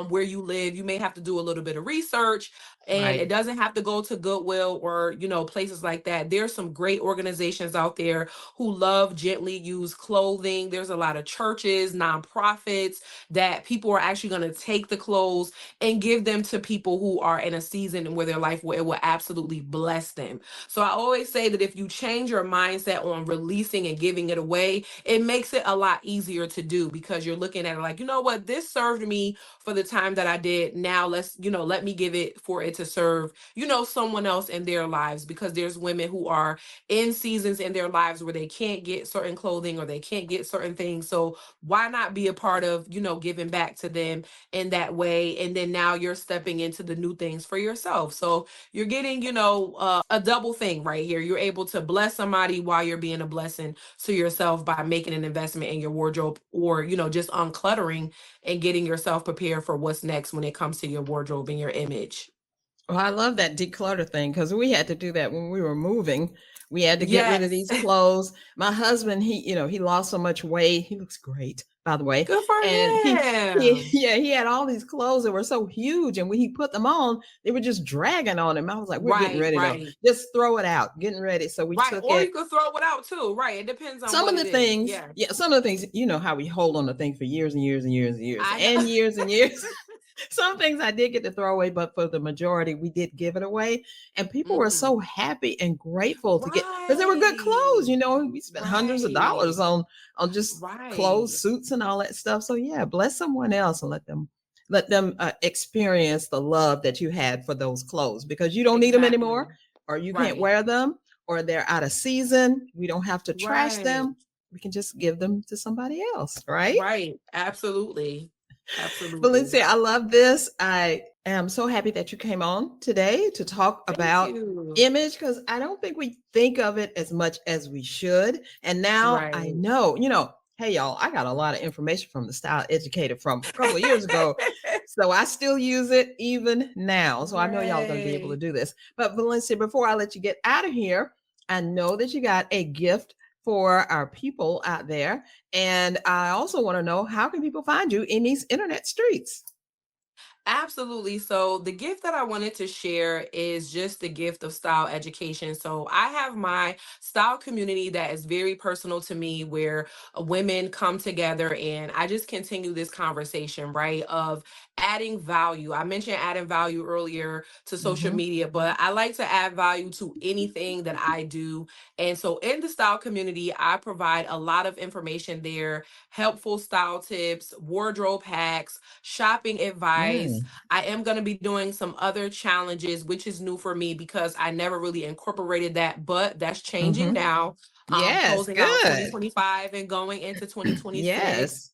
where you live. You may have to do a little bit of research, and it Right. doesn't have to go to Goodwill or places like that. There's some great organizations out there who love gently used clothing. There's a lot of churches, nonprofits, that people are actually going to take the clothes and give them to people who are in a season where their life where it will absolutely bless them. So I always say that if you change your mindset on releasing and giving it away, it makes it a lot easier to do, because you're looking at it like, you know what, this served me for the time that I did. Now let me give it for it to serve, someone else in their lives, because there's women who are in seasons in their lives where they can't get certain clothing or they can't get certain things. So why not be a part of, giving back to them in that way? And then now you're stepping into the new things for yourself. So you're getting, a double thing right here. You're able to bless somebody while you're being a blessing to yourself by making an investment in your wardrobe, or, just uncluttering and getting yourself prepared for what's next when it comes to your wardrobe and your image. Well, I love that declutter thing because we had to do that when we were moving. We had to get rid of Yes. these clothes. My husband, he lost so much weight. He looks great, by the way. Good for And him. yeah, he had all these clothes that were so huge, and when he put them on, they were just dragging on him. I was like, "We're getting Right, ready to right. just throw it out, getting ready." So we Right. took Or it. you could throw it out too. Right. It depends on Some what of it the is. things, Yeah. yeah, some of the things, how we hold on to things for years and years and years and years I know. and years and years. Some things I did get to throw away, but for the majority, we did give it away. And people were Hmm. so happy and grateful to get, because they were good clothes. Right. We spent hundreds of dollars Right. on just clothes, Right. suits, and all that stuff. So yeah, bless someone else and let them experience the love that you had for those clothes, because you don't need them Exactly. anymore, or you can't Right. wear them, or they're out of season. We don't have to trash Right. them. We can just give them to somebody else, right? Right. Absolutely. Absolutely. Valencia, I love this. I am so happy that you came on today to talk Thank about you. image, because I don't think we think of it as much as we should. And now I Right. know, hey, y'all, I got a lot of information from the Style Educator from a couple of years ago. So I still use it even now. So I know y'all are going to be able to Yay. do this. But Valencia, before I let you get out of here, I know that you got a gift for our people out there. And I also want to know, how can people find you in these internet streets? Absolutely. So, the gift that I wanted to share is just the gift of style education. So, I have my style community that is very personal to me, where women come together and I just continue this conversation, right? Of adding value. I mentioned adding value earlier to social Mm-hmm. media, but I like to add value to anything that I do. And so, in the style community, I provide a lot of information there, helpful style tips, wardrobe hacks, shopping advice. Mm. I am going to be doing some other challenges, which is new for me because I never really incorporated that, but that's changing Mm-hmm. now. Yes, Closing out good. 2025 and going into 2026. Yes.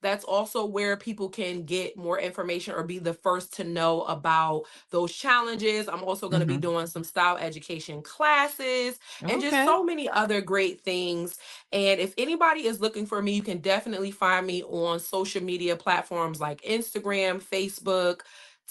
That's also where people can get more information or be the first to know about those challenges. I'm also going to be Mm-hmm. doing some style education classes and just Okay. so many other great things. And if anybody is looking for me, you can definitely find me on social media platforms like Instagram, Facebook,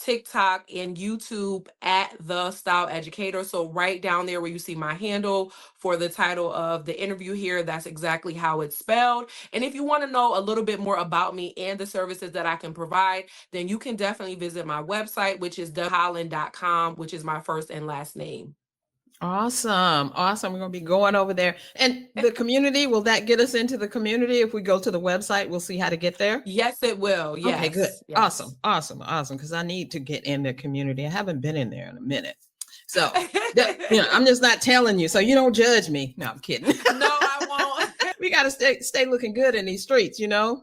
TikTok, and YouTube at The Style Educator. So right down there where you see my handle for the title of the interview here, that's exactly how it's spelled. And if you want to know a little bit more about me and the services that I can provide, then you can definitely visit my website, which is holland.com, which is my first and last name. Awesome. Awesome. We're going to be going over there. And the community, will that get us into the community? If we go to the website, we'll see how to get there? Yes, it will. Yes. Okay, good. Yes. Awesome. Awesome. Awesome. Because I need to get in the community. I haven't been in there in a minute. So, I'm just not telling you. So you don't judge me. No, I'm kidding. No, I won't. We got to stay looking good in these streets, Yes.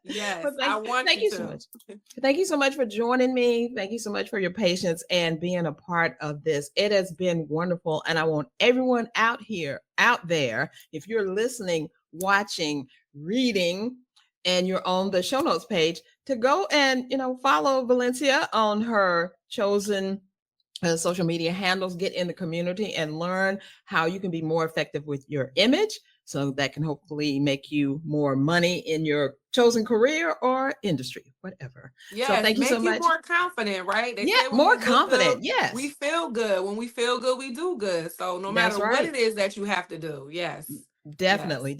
Yes. Well, thank you so much. Thank you so much for joining me. Thank you so much for your patience and being a part of this. It has been wonderful. And I want everyone out there, if you're listening, watching, reading, and you're on the show notes page, to go and, follow Valencia on her chosen social media handles, get in the community and learn how you can be more effective with your image. So that can hopefully make you more money in your chosen career or industry, whatever. Yeah, so thank you so much. More confident, right? They say more confident. Yes, we feel good. When we feel good, we do good. So no matter what it is that you have to do, yes, definitely.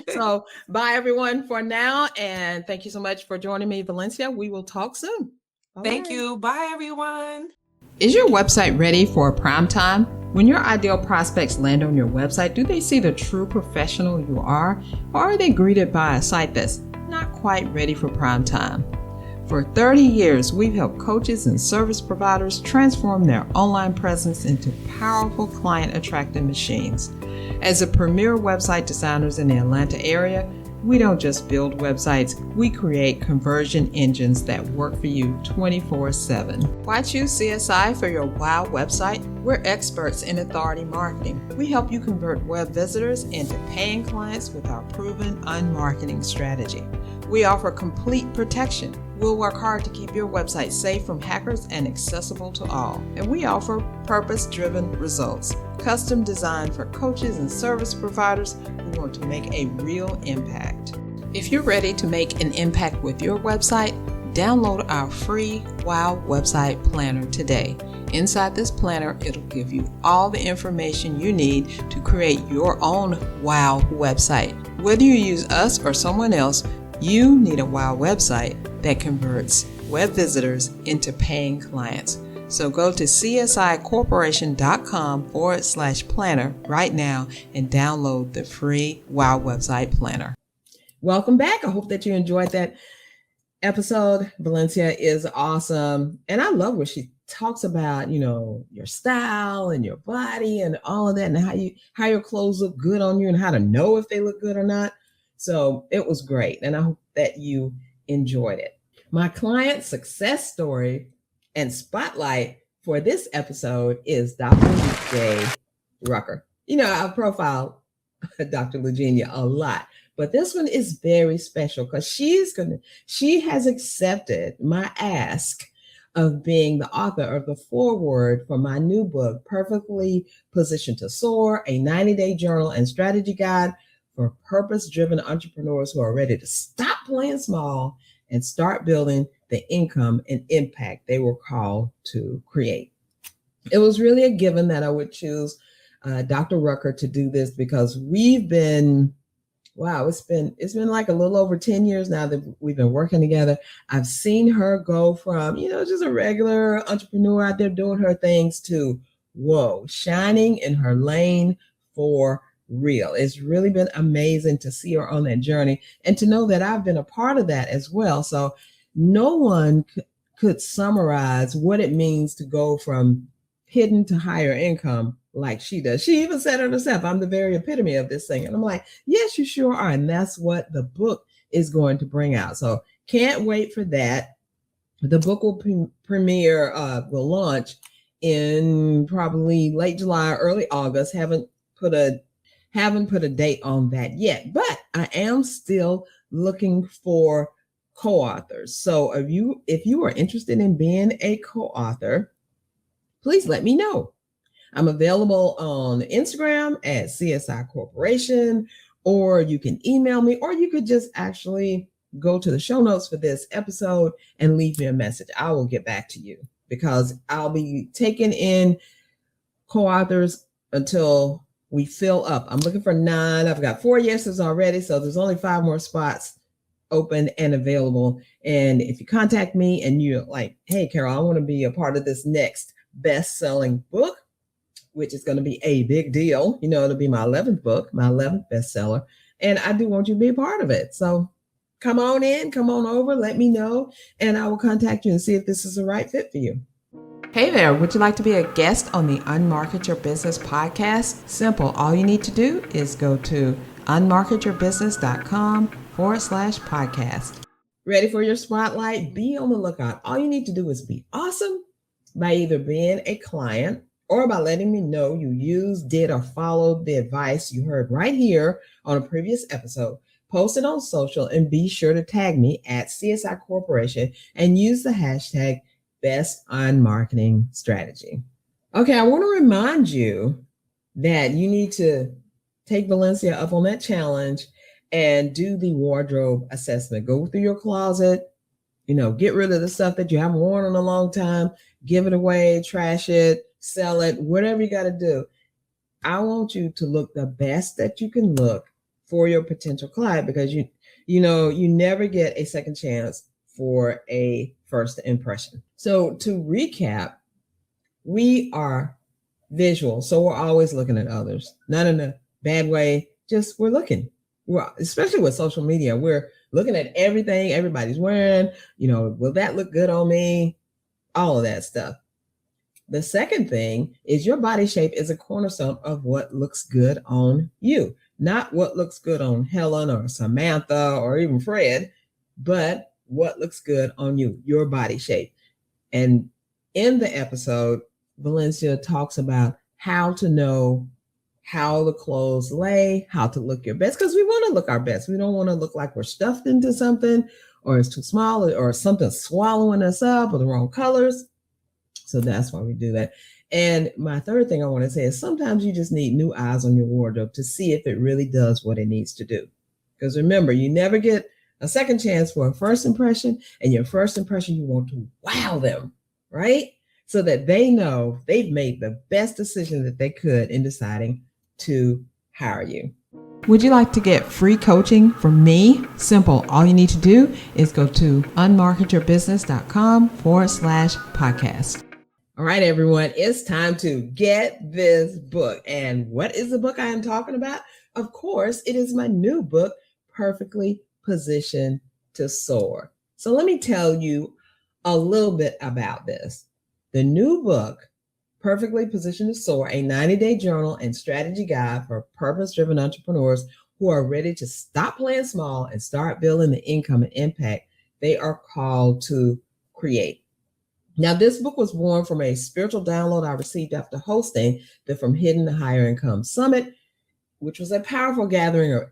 So bye everyone for now, and thank you so much for joining me, Valencia. We will talk soon. Thank you. Bye everyone. Is your website ready for prime time? When your ideal prospects land on your website, do they see the true professional you are, or are they greeted by a site that's not quite ready for prime time? For 30 years, we've helped coaches and service providers transform their online presence into powerful client-attracting machines. As a premier website designers in the Atlanta area, we don't just build websites, we create conversion engines that work for you 24/7. Why choose CSI for your WOW website? We're experts in authority marketing. We help you convert web visitors into paying clients with our proven unmarketing strategy. We offer complete protection. We'll work hard to keep your website safe from hackers and accessible to all. And we offer purpose-driven results, custom designed for coaches and service providers who want to make a real impact. If you're ready to make an impact with your website, download our free WOW website planner today. Inside this planner, it'll give you all the information you need to create your own WOW website. Whether you use us or someone else, you need a WOW website that converts web visitors into paying clients. So go to csicorporation.com/planner right now and download the free WOW website planner. Welcome back. I hope that you enjoyed that episode. Valencia is awesome. And I love what she talks about, your style and your body and all of that, and how your clothes look good on you and how to know if they look good or not. So it was great. And I hope that you enjoyed it. My client success story and spotlight for this episode is Dr. J. Rucker. I've profiled Dr. Lugenia a lot, but this one is very special because she has accepted my ask of being the author of the foreword for my new book, Perfectly Positioned to Soar, a 90-day journal and strategy guide for purpose-driven entrepreneurs who are ready to stop playing small and start building the income and impact they were called to create. It was really a given that I would choose Dr. Rucker to do this because it's been like a little over 10 years now that we've been working together. I've seen her go from, just a regular entrepreneur out there doing her things to, shining in her lane for real. It's really been amazing to see her on that journey and to know that I've been a part of that as well. So no one could summarize what it means to go from hidden to higher income like she does. She even said it herself, I'm the very epitome of this thing. And I'm like, yes, you sure are. And that's what the book is going to bring out. So can't wait for that. The book will will launch in probably late July, early August. Haven't put a date on that yet, but I am still looking for co-authors. So if you are interested in being a co-author, please let me know. I'm available on Instagram at CSI Corporation, or you can email me, or you could just actually go to the show notes for this episode and leave me a message. I will get back to you because I'll be taking in co-authors until we fill up. I'm looking for 9. I've got 4 yeses already, so there's only 5 more spots open and available. And if you contact me and you're like, hey, Carol, I want to be a part of this next best-selling book, which is going to be a big deal. It'll be my 11th book, my 11th bestseller. And I do want you to be a part of it. So come on in, come on over, let me know, and I will contact you and see if this is the right fit for you. Hey there, would you like to be a guest on the Unmarket Your Business podcast? Simple. All you need to do is go to unmarketyourbusiness.com/podcast. Ready for your spotlight? Be on the lookout. All you need to do is be awesome by either being a client or by letting me know you used, did, or followed the advice you heard right here on a previous episode. Post it on social and be sure to tag me at CSI Corporation and use the hashtag Best on Marketing Strategy. Okay, I want to remind you that you need to take Valencia up on that challenge and do the wardrobe assessment. Go through your closet, get rid of the stuff that you haven't worn in a long time, give it away, trash it, sell it, whatever you got to do. I want you to look the best that you can look for your potential client because you never get a second chance for a first impression. So to recap, we are visual. So we're always looking at others, not in a bad way, just we're looking. Especially with social media, we're looking at everything everybody's wearing. Will that look good on me? All of that stuff. The second thing is your body shape is a cornerstone of what looks good on you, not what looks good on Helen or Samantha or even Fred, but what looks good on you, your body shape. And in the episode, Valencia talks about how to know how the clothes lay, how to look your best, because we want to look our best. We don't want to look like we're stuffed into something or it's too small or something swallowing us up or the wrong colors. So that's why we do that. And my third thing I want to say is sometimes you just need new eyes on your wardrobe to see if it really does what it needs to do. Because remember, you never get a second chance for a first impression, and your first impression, you want to wow them, right? So that they know they've made the best decision that they could in deciding to hire you. Would you like to get free coaching from me? Simple. All you need to do is go to unmarketyourbusiness.com/podcast. All right, everyone, it's time to get this book. And what is the book I am talking about? Of course, it is my new book, Perfectly Positioned to Soar. So let me tell you a little bit about this. The new book, Perfectly Positioned to Soar, a 90-day journal and strategy guide for purpose-driven entrepreneurs who are ready to stop playing small and start building the income and impact they are called to create. Now, this book was born from a spiritual download I received after hosting the From Hidden to Higher Income Summit, which was a powerful gathering of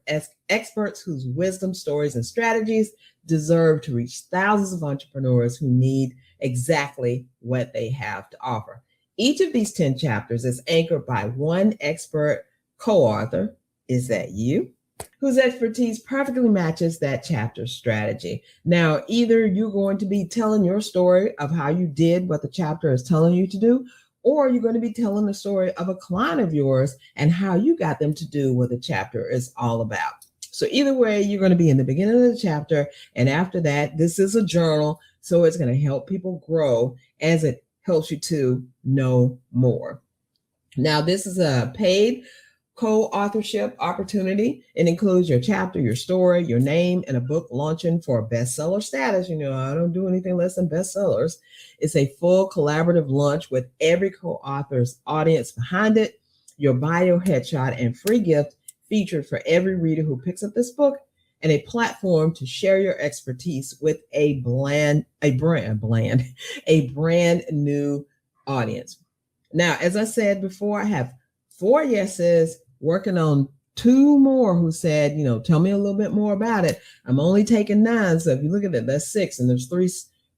experts whose wisdom, stories, and strategies deserve to reach thousands of entrepreneurs who need exactly what they have to offer. Each of these 10 chapters is anchored by one expert co-author, is that you, whose expertise perfectly matches that chapter's strategy. Now, either you're going to be telling your story of how you did what the chapter is telling you to do, or you're going to be telling the story of a client of yours and how you got them to do what the chapter is all about. So either way, you're going to be in the beginning of the chapter, and after that, this is a journal, so it's going to help people grow as it helps you to know more. Now, this is a paid co-authorship opportunity. It includes your chapter, your story, your name, and a book launching for bestseller status. I don't do anything less than bestsellers. It's a full collaborative launch with every co-author's audience behind it, your bio, headshot, and free gift featured for every reader who picks up this book, and a platform to share your expertise with a brand new audience. Now, as I said before, I have 4 yeses, working on 2 more who said, tell me a little bit more about it. I'm only taking 9. So if you look at it, that's 6. And there's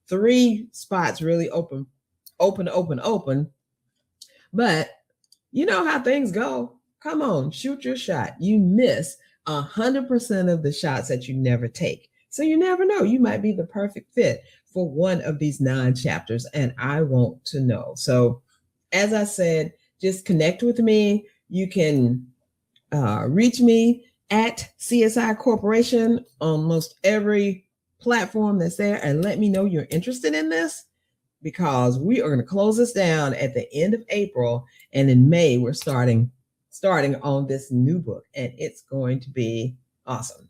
three spots really open. But you know how things go. Come on, shoot your shot. You miss 100% of the shots that you never take. So you never know. You might be the perfect fit for one of these 9 chapters, and I want to know. So as I said, just connect with me. You can reach me at CSI Corporation on most every platform that's there, and let me know you're interested in this, because we are going to close this down at the end of April, and in May we're starting on this new book, and it's going to be awesome.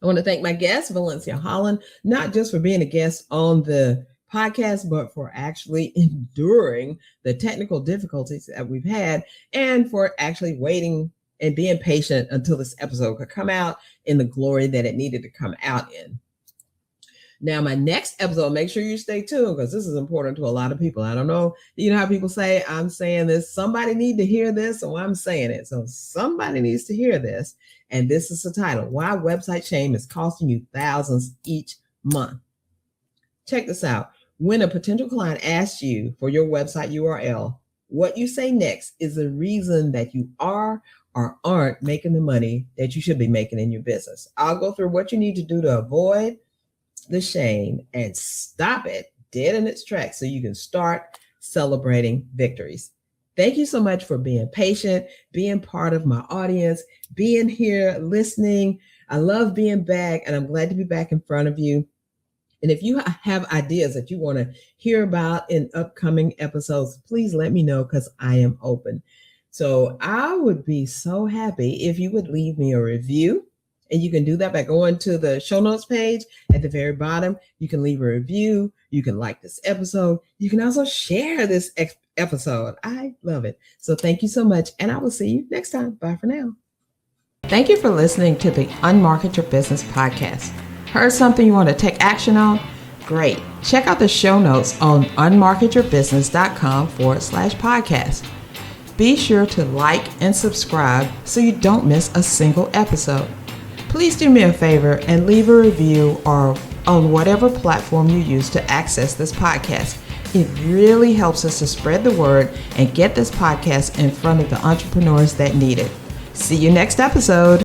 I want to thank my guest, Valencia Holland, not just for being a guest on the podcast, but for actually enduring the technical difficulties that we've had, and for actually waiting and being patient until this episode could come out in the glory that it needed to come out in. Now, my next episode, make sure you stay tuned, because this is important to a lot of people. I don't know, you know how people say, I'm saying this, somebody need to hear this, so I'm saying it. So somebody needs to hear this. And this is the title: Why Website Shame is Costing You Thousands Each Month. Check this out. When a potential client asks you for your website URL, what you say next is the reason that you are or aren't making the money that you should be making in your business. I'll go through what you need to do to avoid the shame and stop it dead in its tracks so you can start celebrating victories. Thank you so much for being patient, being part of my audience, being here, listening. I love being back, and I'm glad to be back in front of you. And if you have ideas that you want to hear about in upcoming episodes, please let me know, because I am open. So I would be so happy if you would leave me a review. And you can do that by going to the show notes page at the very bottom. You can leave a review. You can like this episode. You can also share this episode. I love it. So thank you so much. And I will see you next time. Bye for now. Thank you for listening to the Unmarket Your Business podcast. Heard something you want to take action on? Great. Check out the show notes on unmarketyourbusiness.com/podcast. Be sure to like and subscribe so you don't miss a single episode. Please do me a favor and leave a review or on whatever platform you use to access this podcast. It really helps us to spread the word and get this podcast in front of the entrepreneurs that need it. See you next episode.